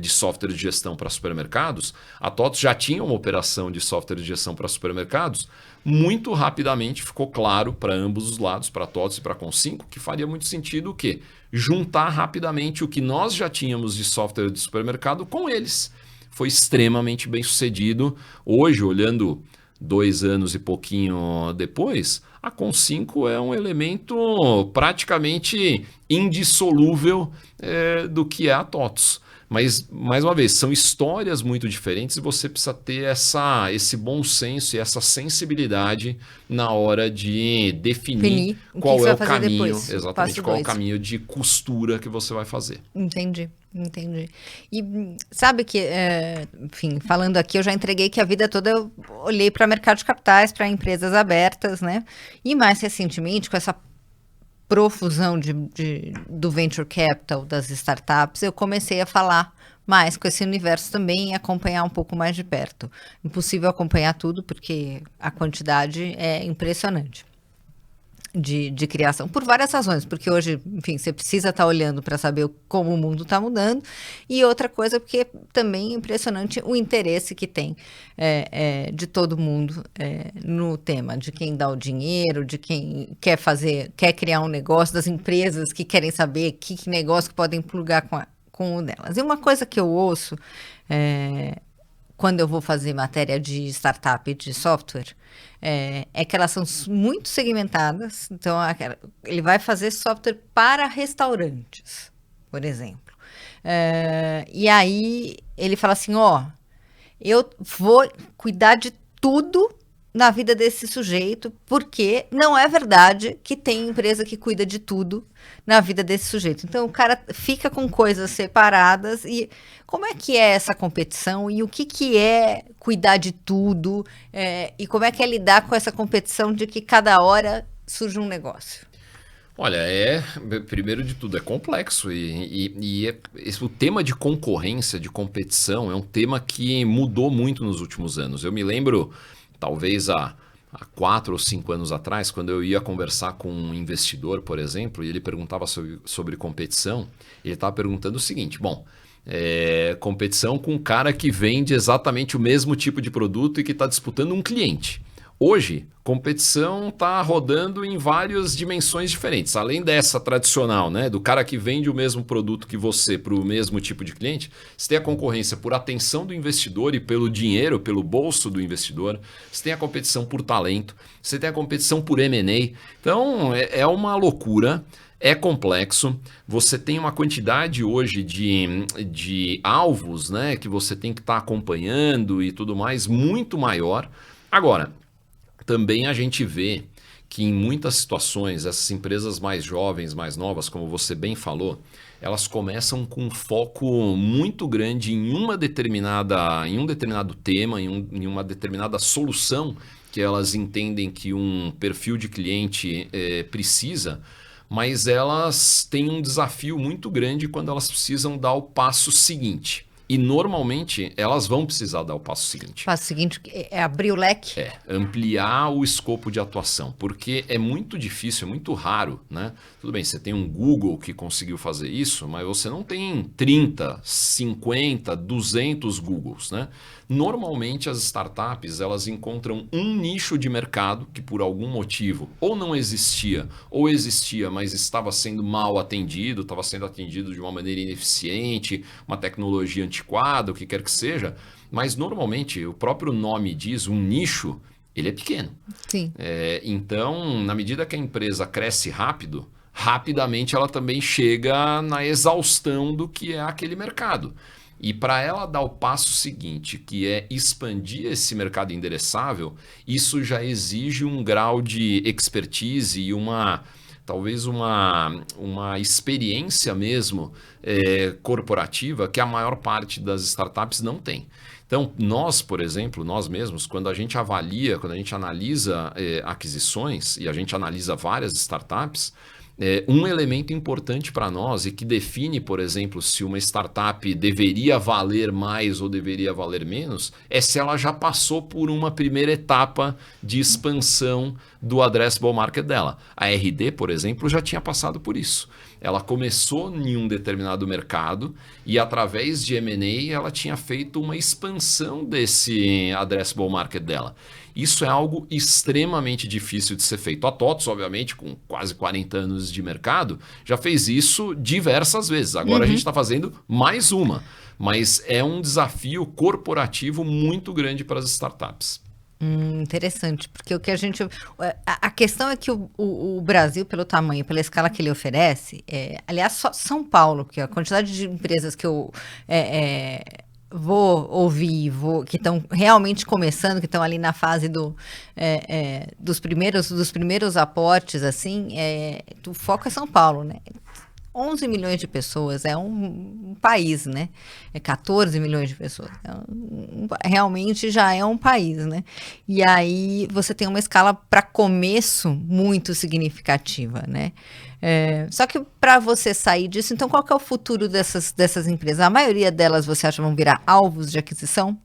de software de gestão para supermercados. A TOTVS já tinha uma operação de software de gestão para supermercados. Muito rapidamente ficou claro para ambos os lados, para a TOTVS e para a Com5, que faria muito sentido o quê? Juntar rapidamente o que nós já tínhamos de software de supermercado com eles. Foi extremamente bem sucedido. Hoje, olhando 2 anos e pouquinho depois, a Com5 é um elemento praticamente indissolúvel do que é a TOTVS. Mas, mais uma vez, são histórias muito diferentes e você precisa ter esse bom senso e essa sensibilidade na hora de definir qual é o caminho, depois, exatamente, qual é o caminho de costura que você vai fazer. Entendi. E sabe que, enfim, falando aqui, eu já entreguei que a vida toda eu olhei para mercado de capitais, para empresas abertas, né? E mais recentemente, com essa profusão do venture capital, das startups, eu comecei a falar mais com esse universo também e acompanhar um pouco mais de perto. Impossível acompanhar tudo, porque a quantidade é impressionante. de criação, por várias razões, porque hoje, enfim, você precisa estar olhando para saber como o mundo está mudando, e outra coisa, porque também é impressionante o interesse que tem de todo mundo no tema, de quem dá o dinheiro, de quem quer criar um negócio, das empresas que querem saber que negócio que podem plugar com o delas. E uma coisa que eu ouço quando eu vou fazer matéria de startup de software, é que elas são muito segmentadas. Então, ele vai fazer software para restaurantes, por exemplo. E aí, ele fala assim, eu vou cuidar de tudo na vida desse sujeito, porque não é verdade que tem empresa que cuida de tudo na vida desse sujeito. Então, o cara fica com coisas separadas. E como é que é essa competição? E o que é cuidar de tudo? E como é que é lidar com essa competição de que cada hora surge um negócio? Olha, primeiro de tudo, é complexo o tema de concorrência, de competição, é um tema que mudou muito nos últimos anos. Eu me lembro, talvez há 4 ou 5 anos atrás, quando eu ia conversar com um investidor, por exemplo, e ele perguntava sobre competição, ele estava perguntando o seguinte, competição com um cara que vende exatamente o mesmo tipo de produto e que está disputando um cliente. Hoje, competição está rodando em várias dimensões diferentes. Além dessa tradicional, né, do cara que vende o mesmo produto que você para o mesmo tipo de cliente, você tem a concorrência por atenção do investidor e pelo dinheiro, pelo bolso do investidor. Você tem a competição por talento. Você tem a competição por M&A. Então, é uma loucura. É complexo, você tem uma quantidade hoje de alvos, né, que você tem que estar acompanhando e tudo mais, muito maior. Agora, também a gente vê que em muitas situações, essas empresas mais jovens, mais novas, como você bem falou, elas começam com um foco muito grande em um determinado tema, em uma determinada solução que elas entendem que um perfil de cliente precisa, mas elas têm um desafio muito grande quando elas precisam dar o passo seguinte. E normalmente elas vão precisar dar o passo seguinte. O passo seguinte é abrir o leque? Ampliar o escopo de atuação, porque é muito difícil, é muito raro, né? Tudo bem, você tem um Google que conseguiu fazer isso, mas você não tem 30, 50, 200 Googles, né? Normalmente as startups, elas encontram um nicho de mercado que por algum motivo ou não existia, ou existia, mas estava sendo mal atendido, estava sendo atendido de uma maneira ineficiente, uma tecnologia antiquada, o que quer que seja, mas normalmente o próprio nome diz, um nicho, ele é pequeno. Sim. Então, na medida que a empresa cresce rapidamente ela também chega na exaustão do que é aquele mercado. E para ela dar o passo seguinte, que é expandir esse mercado endereçável, isso já exige um grau de expertise e talvez uma experiência mesmo corporativa que a maior parte das startups não tem. Então, nós, por exemplo, nós mesmos, quando a gente analisa aquisições e a gente analisa várias startups, um elemento importante para nós e que define, por exemplo, se uma startup deveria valer mais ou deveria valer menos, é se ela já passou por uma primeira etapa de expansão do addressable market dela. A RD, por exemplo, já tinha passado por isso. Ela começou em um determinado mercado e através de M&A ela tinha feito uma expansão desse addressable market dela. Isso é algo extremamente difícil de ser feito. A TOTVS, obviamente, com quase 40 anos de mercado, já fez isso diversas vezes. Agora a gente está fazendo mais uma. Mas é um desafio corporativo muito grande para as startups. Interessante, porque a questão é que o Brasil, pelo tamanho, pela escala que ele oferece, aliás, só São Paulo, porque a quantidade de empresas que eu vou ouvir, que estão realmente começando, que estão ali na fase dos primeiros aportes, assim, o foco é São Paulo, né? 11 milhões de pessoas, é um país, né? 14 milhões de pessoas. Realmente já é um país, né? E aí você tem uma escala para começo muito significativa, né? Só que para você sair disso, então qual que é o futuro dessas empresas? A maioria delas você acha vão virar alvos de aquisição?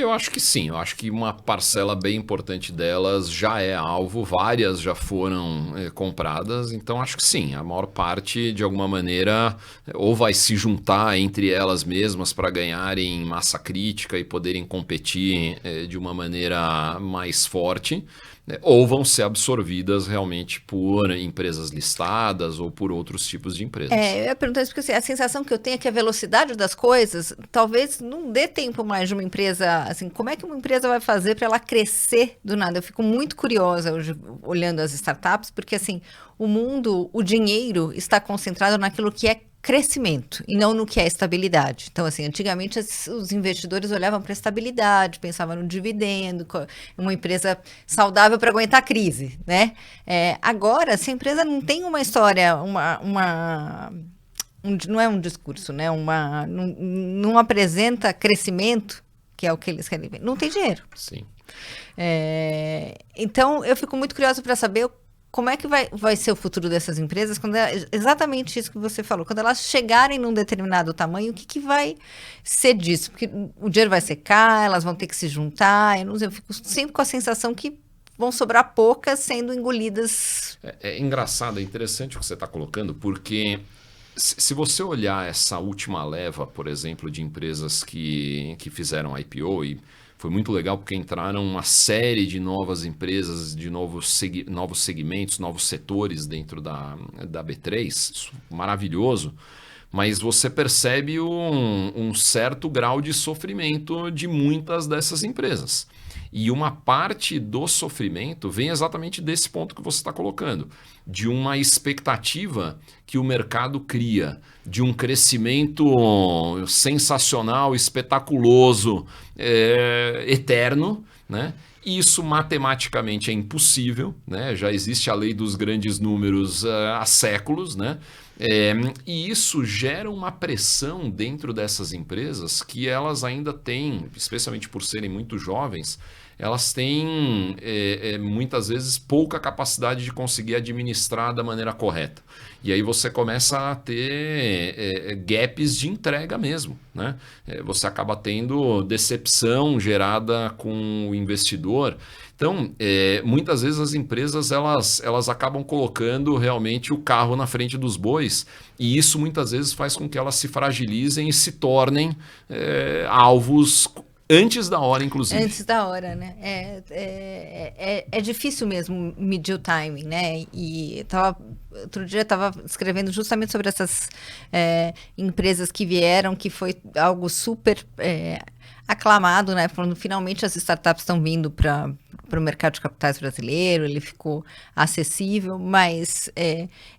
Eu acho que sim, eu acho que uma parcela bem importante delas já é alvo, várias já foram compradas, então acho que sim, a maior parte de alguma maneira ou vai se juntar entre elas mesmas para ganharem massa crítica e poderem competir de uma maneira mais forte, né, ou vão ser absorvidas realmente por empresas listadas ou por outros tipos de empresas. Eu ia perguntar isso porque assim, a sensação que eu tenho é que a velocidade das coisas talvez não dê tempo mais de uma empresa, assim, como é que uma empresa vai fazer para ela crescer do nada? Eu fico muito curiosa hoje olhando as startups, porque assim, o mundo, o dinheiro está concentrado naquilo que é crescimento e não no que é estabilidade. Então, assim, antigamente os investidores olhavam para a estabilidade, pensavam no dividendo, uma empresa saudável para aguentar a crise, né? Agora, se a empresa não tem uma história, não é um discurso, né? Não apresenta crescimento, que é o que eles querem ver, não tem dinheiro. Sim. Então, eu fico muito curiosa para saber como é que vai ser o futuro dessas empresas, exatamente isso que você falou, quando elas chegarem num determinado tamanho, o que vai ser disso? Porque o dinheiro vai secar, elas vão ter que se juntar, eu não sei, eu fico sempre com a sensação que vão sobrar poucas sendo engolidas. É engraçado, é interessante o que você está colocando, porque se você olhar essa última leva, por exemplo, de empresas que fizeram IPO, e foi muito legal porque entraram uma série de novas empresas, de novos segmentos, novos setores dentro da B3, isso, maravilhoso, mas você percebe um certo grau de sofrimento de muitas dessas empresas. E uma parte do sofrimento vem exatamente desse ponto que você está colocando, de uma expectativa que o mercado cria, de um crescimento sensacional, espetaculoso, eterno, né? Isso matematicamente é impossível, né? Já existe a lei dos grandes números há séculos, né? E isso gera uma pressão dentro dessas empresas que elas ainda têm, especialmente por serem muito jovens, elas têm muitas vezes pouca capacidade de conseguir administrar da maneira correta. E aí você começa a ter gaps de entrega mesmo, né? Você acaba tendo decepção gerada com o investidor. Então, muitas vezes as empresas elas acabam colocando realmente o carro na frente dos bois, e isso muitas vezes faz com que elas se fragilizem e se tornem alvos antes da hora, inclusive. Antes da hora, né? É difícil mesmo medir o timing, né? E outro dia eu estava escrevendo justamente sobre essas empresas que vieram, que foi algo super aclamado, né? Falando, finalmente as startups estão vindo para o mercado de capitais brasileiro, ele ficou acessível, mas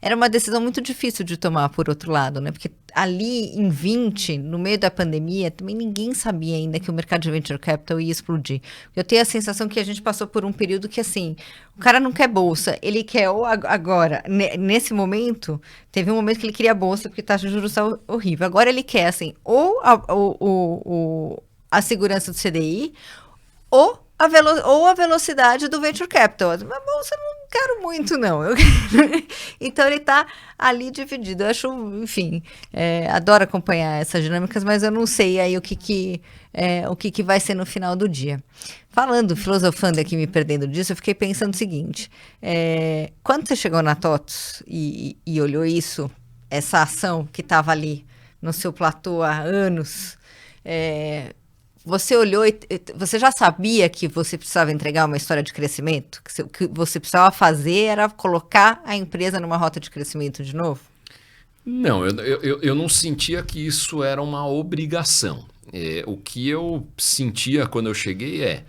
era uma decisão muito difícil de tomar, por outro lado, né? Porque ali em 20, no meio da pandemia, também ninguém sabia ainda que o mercado de venture capital ia explodir. Eu tenho a sensação que a gente passou por um período que, assim, o cara não quer bolsa, ele quer ou agora, nesse momento, teve um momento que ele queria bolsa porque a taxa de juros está horrível. Agora ele quer, assim, ou a segurança do CDI, ou a velocidade do venture capital. Mas bolsa eu não quero muito, não. Então ele está ali dividido. Eu acho, enfim, adoro acompanhar essas dinâmicas, mas eu não sei aí o que vai ser no final do dia. Falando, filosofando aqui, me perdendo disso, eu fiquei pensando o seguinte: quando você chegou na TOTVS e olhou isso, essa ação que estava ali no seu platô há anos, você olhou e você já sabia que você precisava entregar uma história de crescimento? Que o que você precisava fazer era colocar a empresa numa rota de crescimento de novo? Não, eu não sentia que isso era uma obrigação. O que eu sentia quando eu cheguei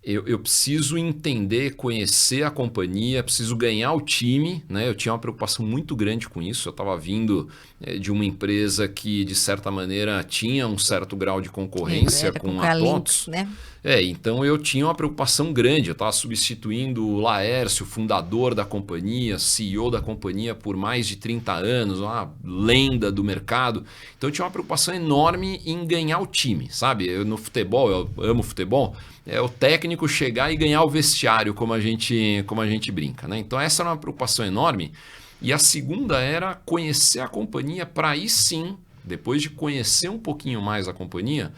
eu preciso entender, conhecer a companhia, preciso ganhar o time, né? Eu tinha uma preocupação muito grande com isso. Eu estava vindo de uma empresa que, de certa maneira, tinha um certo grau de concorrência com a TOTVS, né? Então eu tinha uma preocupação grande. Eu estava substituindo o Laércio, fundador da companhia, CEO da companhia por mais de 30 anos, uma lenda do mercado. Então eu tinha uma preocupação enorme em ganhar o time, sabe? No futebol, eu amo futebol, o técnico chegar e ganhar o vestiário, como a gente brinca, né? Então essa era uma preocupação enorme. E a segunda era conhecer a companhia para aí sim, depois de conhecer um pouquinho mais a companhia,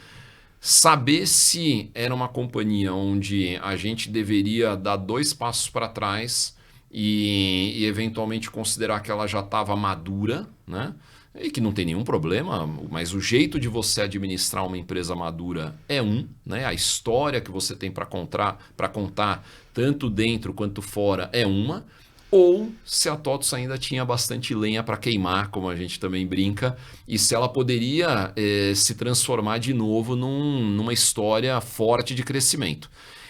saber se era uma companhia onde a gente deveria dar 2 passos para trás e eventualmente considerar que ela já estava madura, né? E que não tem nenhum problema, mas o jeito de você administrar uma empresa madura é né? A história que você tem para contar, tanto dentro quanto fora, é uma. Ou se a TOTVS ainda tinha bastante lenha para queimar, como a gente também brinca, e se ela poderia se transformar de novo numa história forte de crescimento.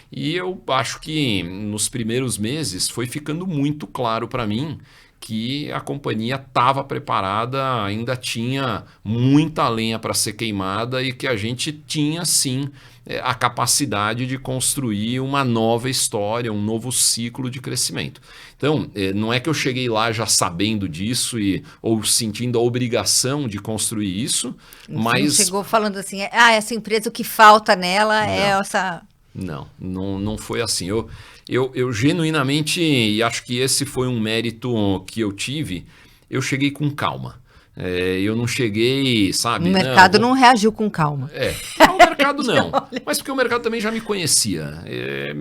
E eu acho que nos primeiros meses foi ficando muito claro para mim que a companhia estava preparada, ainda tinha muita lenha para ser queimada e que a gente tinha sim a capacidade de construir uma nova história, um novo ciclo de crescimento. Então, não é que eu cheguei lá já sabendo disso ou sentindo a obrigação de construir isso, mas... Você chegou falando assim, essa empresa, o que falta nela é essa... Não foi assim. Eu genuinamente, e acho que esse foi um mérito que eu tive, eu cheguei com calma. Eu não cheguei, sabe? O mercado não reagiu com calma. O mercado não. Mas porque o mercado também já me conhecia.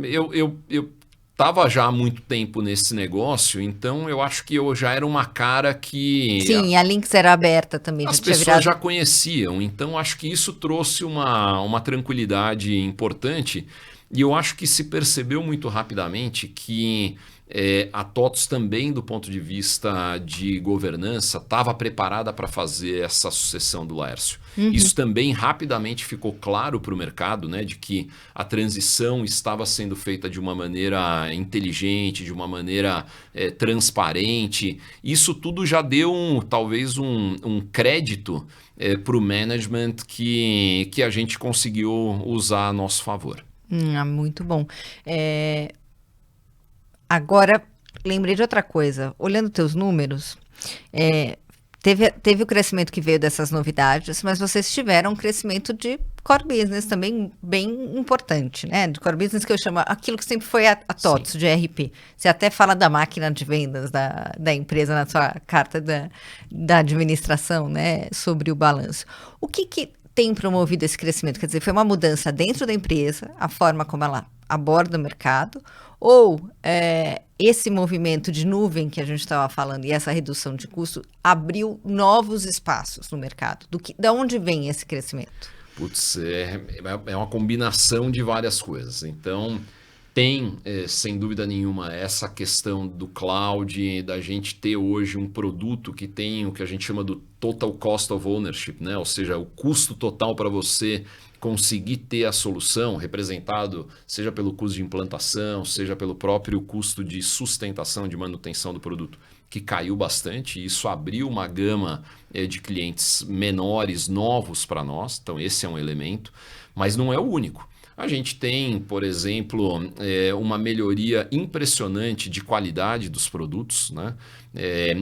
Eu estava já há muito tempo nesse negócio, então eu acho que eu já era uma cara que... Sim, a Lynx era aberta também. As pessoas já conheciam, então acho que isso trouxe uma tranquilidade importante e eu acho que se percebeu muito rapidamente que a TOTVS também, do ponto de vista de governança, estava preparada para fazer essa sucessão do Laércio. Isso também rapidamente ficou claro para o mercado, né, de que a transição estava sendo feita de uma maneira inteligente, de uma maneira transparente. Isso tudo já deu talvez um crédito para o management que a gente conseguiu usar a nosso favor. Muito bom. Agora, lembrei de outra coisa. Olhando teus números, teve o crescimento que veio dessas novidades, mas vocês tiveram um crescimento de core business também bem importante, né? De core business que eu chamo aquilo que sempre foi a TOTVS, de ERP. Você até fala da máquina de vendas da empresa na sua carta da administração, né? Sobre o balanço. O que tem promovido esse crescimento? Quer dizer, foi uma mudança dentro da empresa, a forma como ela aborda o mercado, ou esse movimento de nuvem que a gente estava falando e essa redução de custo abriu novos espaços no mercado? Da onde vem esse crescimento? Putz, é uma combinação de várias coisas. Então, tem, sem dúvida nenhuma, essa questão do cloud, da gente ter hoje um produto que tem o que a gente chama do total cost of ownership, né? Ou seja, o custo total para você conseguir ter a solução representado, seja pelo custo de implantação, seja pelo próprio custo de sustentação, de manutenção do produto, que caiu bastante, e isso abriu uma gama de clientes menores, novos para nós. Então esse é um elemento, mas não é o único. A gente tem, por exemplo, uma melhoria impressionante de qualidade dos produtos, né?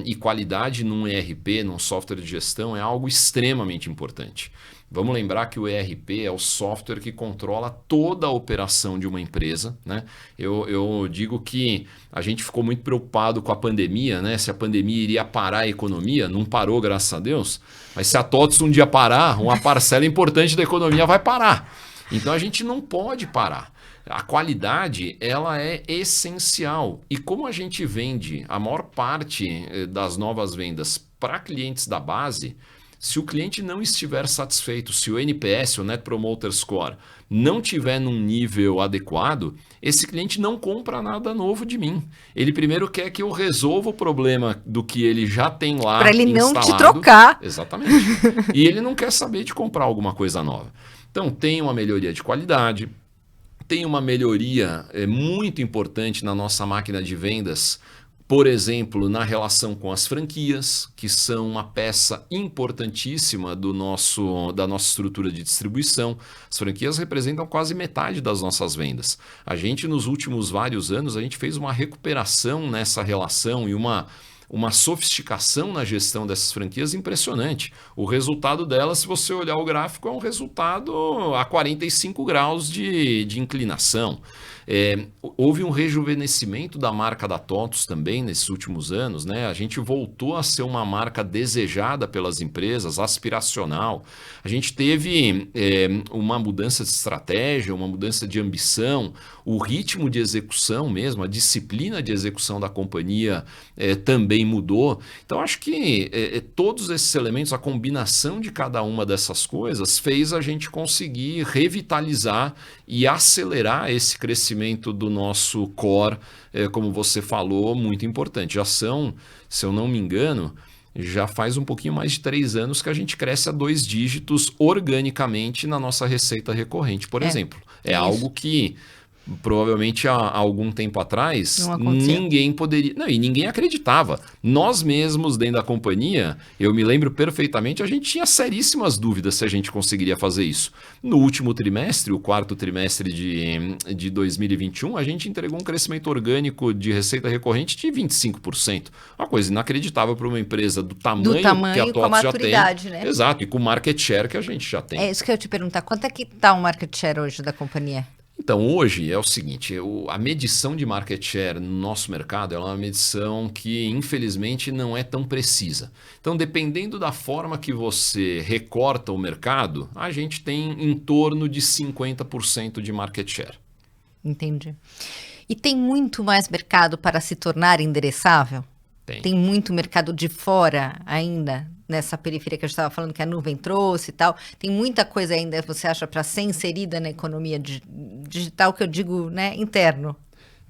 E qualidade num ERP, num software de gestão, é algo extremamente importante. Vamos lembrar que o ERP é o software que controla toda a operação de uma empresa, né? Eu digo que a gente ficou muito preocupado com a pandemia, né? Se a pandemia iria parar a economia, não parou, graças a Deus. Mas se a TOTVS um dia parar, uma parcela importante da economia vai parar. Então a gente não pode parar. A qualidade, ela é essencial. E como a gente vende a maior parte das novas vendas para clientes da base, se o cliente não estiver satisfeito, se o NPS, o Net Promoter Score, não tiver num nível adequado, esse cliente não compra nada novo de mim. Ele primeiro quer que eu resolva o problema do que ele já tem lá para ele instalado. Não te trocar. Exatamente. E ele não quer saber de comprar alguma coisa nova. Então tem uma melhoria de qualidade, tem uma melhoria muito importante na nossa máquina de vendas, por exemplo, na relação com as franquias, que são uma peça importantíssima da nossa estrutura de distribuição. As franquias representam quase metade das nossas vendas. A gente, nos últimos vários anos, a gente fez uma recuperação nessa relação e uma uma sofisticação na gestão dessas franquias impressionante. O resultado delas, se você olhar o gráfico, é um resultado a 45 graus de inclinação. Houve um rejuvenescimento da marca da TOTVS também nesses últimos anos, né? A gente voltou a ser uma marca desejada pelas empresas, aspiracional. A gente teve uma mudança de estratégia, uma mudança de ambição, o ritmo de execução mesmo, a disciplina de execução da companhia também mudou. Então, acho que todos esses elementos, a combinação de cada uma dessas coisas, fez a gente conseguir revitalizar e acelerar esse crescimento do nosso core, como você falou, muito importante. Já são, se eu não me engano, já faz um pouquinho mais de 3 anos que a gente cresce a 2 dígitos organicamente na nossa receita recorrente, por exemplo. É algo que provavelmente há algum tempo atrás ninguém poderia... Não, e ninguém acreditava. Nós mesmos dentro da companhia, eu me lembro perfeitamente, a gente tinha seríssimas dúvidas se a gente conseguiria fazer isso. No último trimestre, o 4º trimestre de 2021, a gente entregou um crescimento orgânico de receita recorrente de 25%. Uma coisa inacreditável para uma empresa do tamanho que a TOTVS já tem. Né? Exato, e com o market share que a gente já tem. É isso que eu ia te perguntar. Quanto é que está o market share hoje da companhia? Então, hoje é o seguinte, a medição de market share no nosso mercado é uma medição que, infelizmente, não é tão precisa. Então, dependendo da forma que você recorta o mercado, a gente tem em torno de 50% de market share. Entendi. E tem muito mais mercado para se tornar endereçável? Tem muito mercado de fora ainda, nessa periferia que a gente estava falando, que a nuvem trouxe e tal. Tem muita coisa ainda, você acha, para ser inserida na economia digital, que eu digo, né, interno?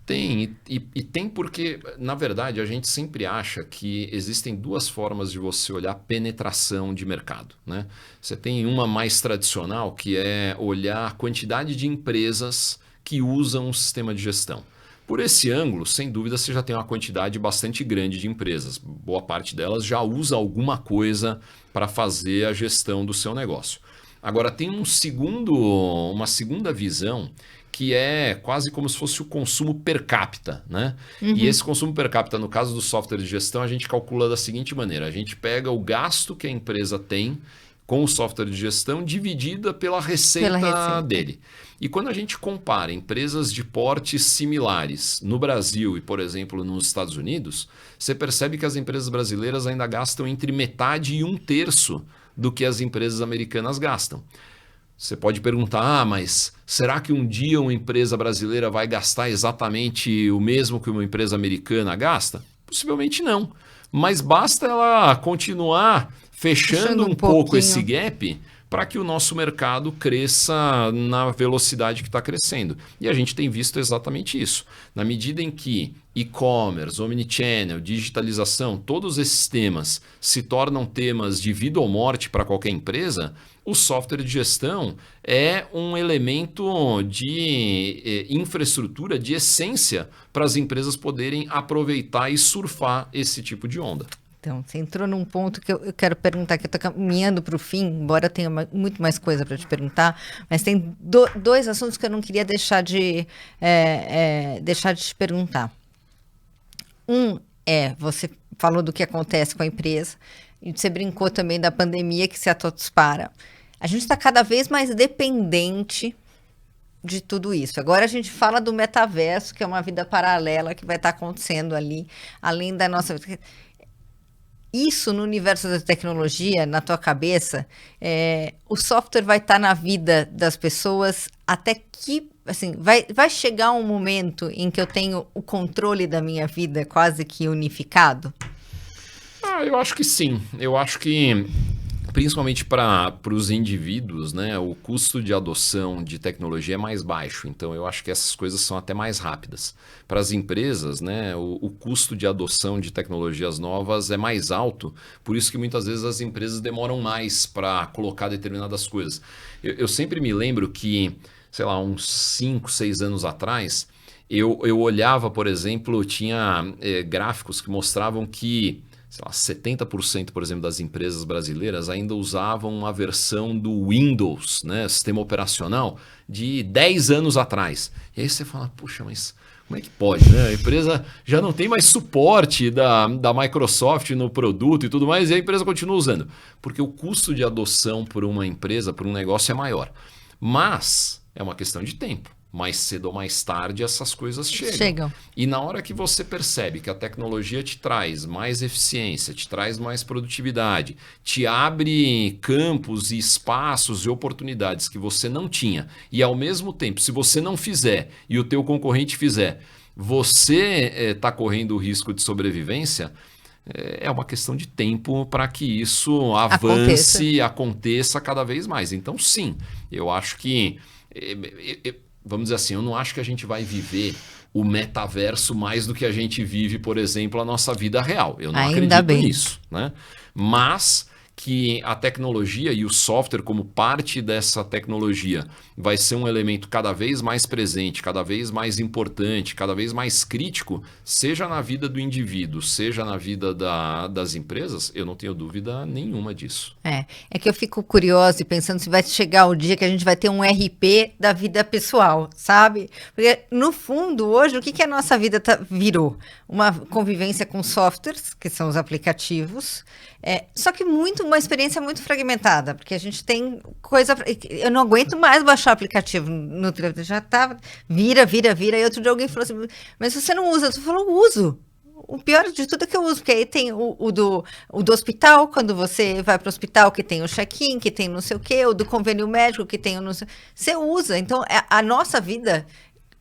Tem, e tem porque, na verdade, a gente sempre acha que existem 2 formas de você olhar penetração de mercado, né? Você tem uma mais tradicional, que é olhar a quantidade de empresas que usam um sistema de gestão. Por esse ângulo, sem dúvida, você já tem uma quantidade bastante grande de empresas. Boa parte delas já usa alguma coisa para fazer a gestão do seu negócio. Agora, tem uma segunda visão, que é quase como se fosse o consumo per capita, né? Uhum. E esse consumo per capita, no caso do software de gestão, a gente calcula da seguinte maneira. A gente pega o gasto que a empresa tem com o software de gestão dividida pela receita dele. E quando a gente compara empresas de portes similares no Brasil e, por exemplo, nos Estados Unidos, você percebe que as empresas brasileiras ainda gastam entre metade e 1/3 do que as empresas americanas gastam. Você pode perguntar, mas será que um dia uma empresa brasileira vai gastar exatamente o mesmo que uma empresa americana gasta? Possivelmente não. Mas basta ela continuar fechando um pouco esse gap para que o nosso mercado cresça na velocidade que está crescendo. E a gente tem visto exatamente isso. Na medida em que e-commerce, omnichannel, digitalização, todos esses temas se tornam temas de vida ou morte para qualquer empresa, o software de gestão é um elemento de infraestrutura, de essência, para as empresas poderem aproveitar e surfar esse tipo de onda. Então, você entrou num ponto que eu quero perguntar, que eu estou caminhando para o fim, embora tenha muito mais coisa para te perguntar, mas tem 2 assuntos que eu não queria deixar de te perguntar. Você falou do que acontece com a empresa, e você brincou também da pandemia, que se a TOTVS para. A gente está cada vez mais dependente de tudo isso. Agora a gente fala do metaverso, que é uma vida paralela que vai estar acontecendo ali, além da nossa... Isso no universo da tecnologia, na tua cabeça, o software vai estar na vida das pessoas até que, assim, vai chegar um momento em que eu tenho o controle da minha vida quase que unificado? Eu acho que sim. Eu acho que, principalmente para os indivíduos, né, o custo de adoção de tecnologia é mais baixo. Então, eu acho que essas coisas são até mais rápidas. Para as empresas, né, o custo de adoção de tecnologias novas é mais alto. Por isso que muitas vezes as empresas demoram mais para colocar determinadas coisas. Eu sempre me lembro que, sei lá, uns 5, 6 anos atrás, eu olhava, por exemplo, tinha gráficos que mostravam que sei lá, 70%, por exemplo, das empresas brasileiras ainda usavam uma versão do Windows, né, sistema operacional, de 10 anos atrás. E aí você fala, puxa, mas como é que pode, né? A empresa já não tem mais suporte da Microsoft no produto e tudo mais, e a empresa continua usando. Porque o custo de adoção por uma empresa, por um negócio é maior. Mas é uma questão de tempo. Mais cedo ou mais tarde essas coisas chegam. E na hora que você percebe que a tecnologia te traz mais eficiência, te traz mais produtividade, te abre campos e espaços e oportunidades que você não tinha, e ao mesmo tempo, se você não fizer e o teu concorrente fizer, você está correndo o risco de sobrevivência, é uma questão de tempo para que isso avance, aconteça cada vez mais. Então, sim, eu acho que... Vamos dizer assim, eu não acho que a gente vai viver o metaverso mais do que a gente vive, por exemplo, a nossa vida real. Eu não acredito nisso, né? Mas que a tecnologia e o software como parte dessa tecnologia vai ser um elemento cada vez mais presente, cada vez mais importante, cada vez mais crítico, seja na vida do indivíduo, seja na vida das empresas, eu não tenho dúvida nenhuma disso. É que eu fico curiosa e pensando se vai chegar o dia que a gente vai ter um RP da vida pessoal, sabe? Porque, no fundo, hoje, o que a nossa vida virou? Uma convivência com softwares, que são os aplicativos, só que uma experiência muito fragmentada, porque a gente tem coisa... Eu não aguento mais baixar o aplicativo no telefone, já tá... Vira, e outro dia alguém falou assim, mas você não usa? Eu falou, uso. O pior de tudo é que eu uso, porque aí tem o do hospital, quando você vai para o hospital, que tem o check-in, que tem não sei o quê, o do convênio médico, que tem o não sei... Você usa. Então, a nossa vida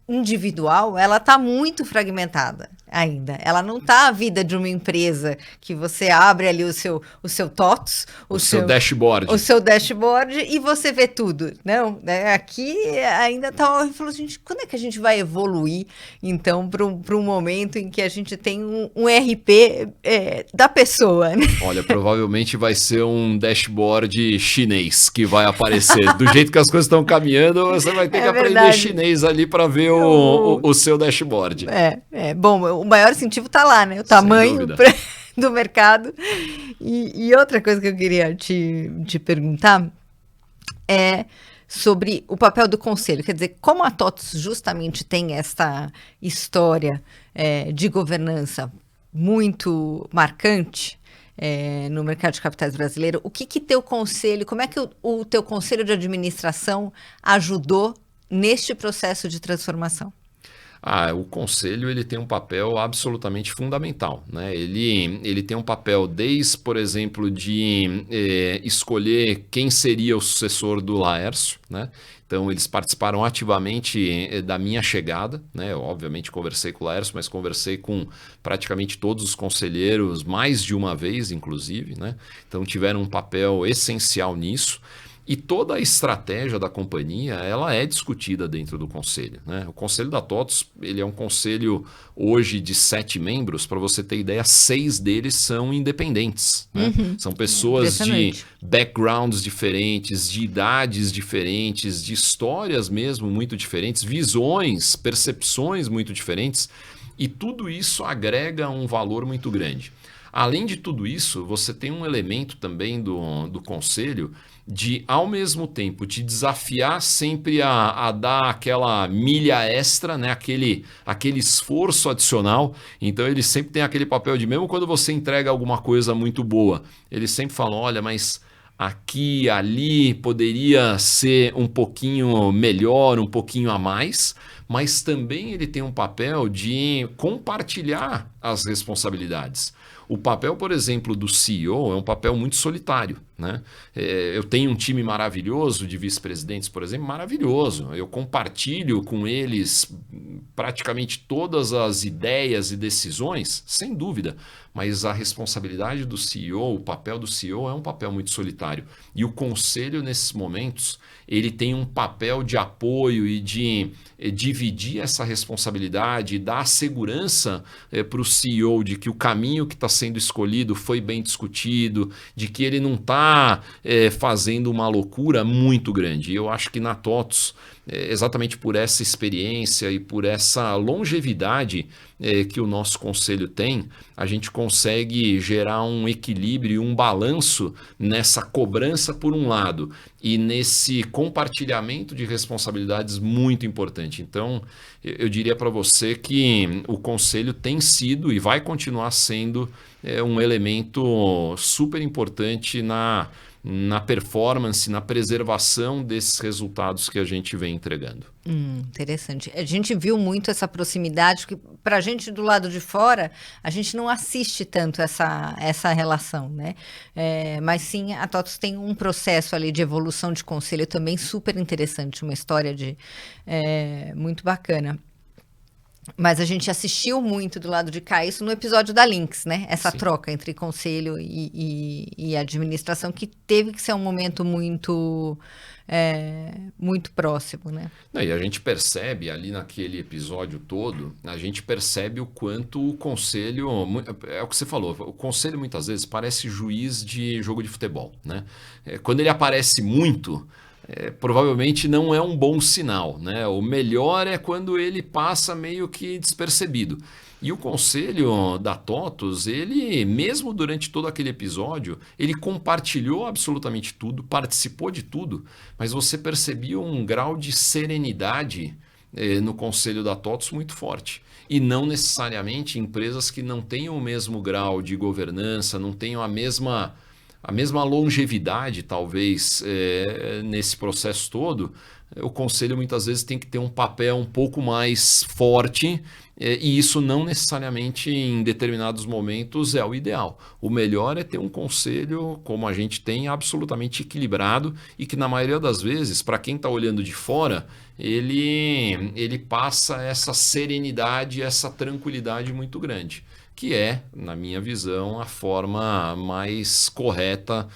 individual, ela está muito fragmentada ainda. Ela não está a vida de uma empresa que você abre ali o seu TOTS, o seu dashboard. O seu dashboard e você vê tudo. Não, né? Aqui ainda está... Eu falo, gente, quando é que a gente vai evoluir, então, para um momento em que a gente tem um RP da pessoa, né? Olha, provavelmente vai ser um dashboard chinês que vai aparecer. Do jeito que as coisas estão caminhando, você vai ter que aprender chinês ali para ver o seu dashboard. Bom, o maior incentivo está lá, né? O tamanho do mercado. E outra coisa que eu queria te perguntar é sobre o papel do conselho. Quer dizer, como a TOTS justamente tem essa história de governança muito marcante no mercado de capitais brasileiro, o que teu conselho, como é que o teu conselho de administração ajudou neste processo de transformação? O conselho ele tem um papel absolutamente fundamental, né? Ele tem um papel desde, por exemplo, de escolher quem seria o sucessor do Laércio, né? Então, eles participaram ativamente da minha chegada, né? Eu, obviamente, conversei com o Laércio, mas conversei com praticamente todos os conselheiros, mais de uma vez, inclusive, né? Então, tiveram um papel essencial nisso. E toda a estratégia da companhia, ela é discutida dentro do conselho, né? O conselho da TOTS, ele é um conselho hoje de 7 membros, para você ter ideia, 6 deles são independentes, né? São pessoas de backgrounds diferentes, de idades diferentes, de histórias mesmo muito diferentes, visões, percepções muito diferentes, e tudo isso agrega um valor muito grande. Além de tudo isso, você tem um elemento também do conselho de, ao mesmo tempo, te desafiar sempre a dar aquela milha extra, né? aquele esforço adicional. Então, eles sempre têm aquele papel de, mesmo quando você entrega alguma coisa muito boa, eles sempre falam, olha, mas aqui, ali, poderia ser um pouquinho melhor, um pouquinho a mais, mas também ele tem um papel de compartilhar as responsabilidades. O papel, por exemplo, do CEO é um papel muito solitário, né? Eu tenho um time maravilhoso de vice-presidentes, por exemplo, maravilhoso. Eu compartilho com eles praticamente todas as ideias e decisões, sem dúvida. Mas a responsabilidade do CEO, o papel do CEO é um papel muito solitário. E o conselho, nesses momentos, ele tem um papel de apoio e de dividir essa responsabilidade e dar segurança para o CEO de que o caminho que está sendo escolhido foi bem discutido, de que ele não está fazendo uma loucura muito grande. E eu acho que na TOTS exatamente por essa experiência e por essa longevidade que o nosso conselho tem, a gente consegue gerar um equilíbrio e um balanço nessa cobrança por um lado e nesse compartilhamento de responsabilidades muito importante. Então, eu diria para você que o conselho tem sido e vai continuar sendo um elemento super importante na performance, na preservação desses resultados que a gente vem entregando. Interessante. A gente viu muito essa proximidade, que para a gente do lado de fora, a gente não assiste tanto essa relação, né? Mas sim, a TOTVS tem um processo ali de evolução de conselho também super interessante, uma história muito bacana. Mas a gente assistiu muito do lado de cá, isso no episódio da Lynx, né? Essa troca entre conselho e administração, que teve que ser um momento muito próximo, né? E a gente percebe ali naquele episódio todo, a gente percebe o quanto o conselho, é o que você falou, o conselho muitas vezes parece juiz de jogo de futebol, né? Quando ele aparece muito... provavelmente não é um bom sinal, né? O melhor é quando ele passa meio que despercebido. E o conselho da TOTVS, ele, mesmo durante todo aquele episódio, ele compartilhou absolutamente tudo, participou de tudo, mas você percebia um grau de serenidade no conselho da TOTVS muito forte. E não necessariamente empresas que não tenham o mesmo grau de governança, não tenham a mesma longevidade, talvez, nesse processo todo, o conselho muitas vezes tem que ter um papel um pouco mais forte, e isso não necessariamente em determinados momentos é o ideal. O melhor é ter um conselho, como a gente tem, absolutamente equilibrado e que na maioria das vezes, para quem está olhando de fora, ele passa essa serenidade, essa tranquilidade muito grande, que é, na minha visão, a forma mais correta,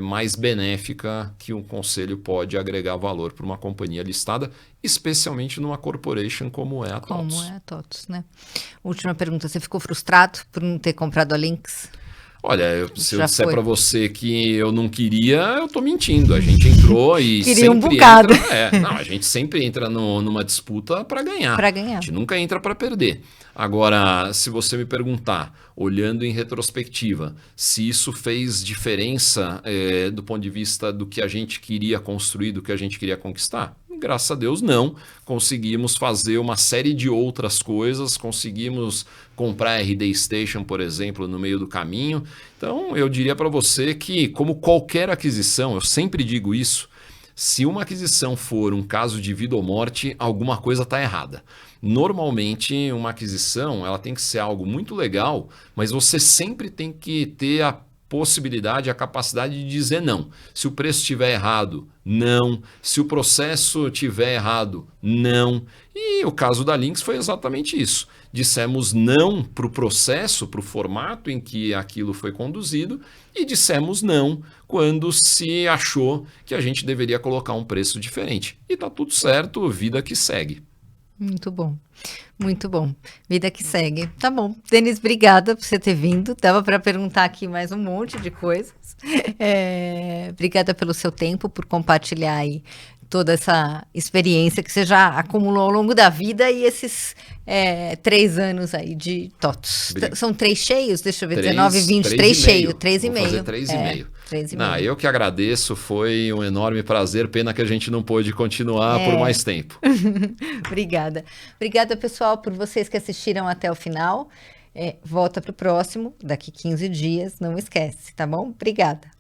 mais benéfica que um conselho pode agregar valor para uma companhia listada, especialmente numa corporation como é a TOTVS. Como é a TOTVS, né? Última pergunta, você ficou frustrado por não ter comprado a Lynx? Olha, se eu disser para você que eu não queria, eu tô mentindo. A gente entrou e queria sempre um bocado. a gente sempre entra numa disputa para ganhar. Para ganhar. A gente nunca entra para perder. Agora, se você me perguntar, olhando em retrospectiva, se isso fez diferença do ponto de vista do que a gente queria construir, do que a gente queria conquistar, graças a Deus não. Conseguimos fazer uma série de outras coisas, conseguimos comprar a RD Station, por exemplo, no meio do caminho. Então, eu diria para você que, como qualquer aquisição, eu sempre digo isso, se uma aquisição for um caso de vida ou morte, alguma coisa está errada. Normalmente, uma aquisição ela tem que ser algo muito legal, mas você sempre tem que ter a possibilidade, a capacidade de dizer não. Se o preço estiver errado, não. Se o processo estiver errado, não. E o caso da Lynx foi exatamente isso. Dissemos não para o processo, para o formato em que aquilo foi conduzido, e dissemos não quando se achou que a gente deveria colocar um preço diferente. E está tudo certo, vida que segue. Muito bom, muito bom. Vida que segue. Tá bom. Denis, obrigada por você ter vindo. Dava para perguntar aqui mais um monte de coisas. Obrigada pelo seu tempo, por compartilhar aí toda essa experiência que você já acumulou ao longo da vida e esses 3 anos aí de TOTVS. São 3 cheios? Deixa eu ver, 19, 20, 3 cheios, 3,5. Vou fazer 3,5. Eu que agradeço, foi um enorme prazer, pena que a gente não pôde continuar por mais tempo. Obrigada. Obrigada, pessoal, por vocês que assistiram até o final. Volta para o próximo, daqui 15 dias, não esquece, tá bom? Obrigada.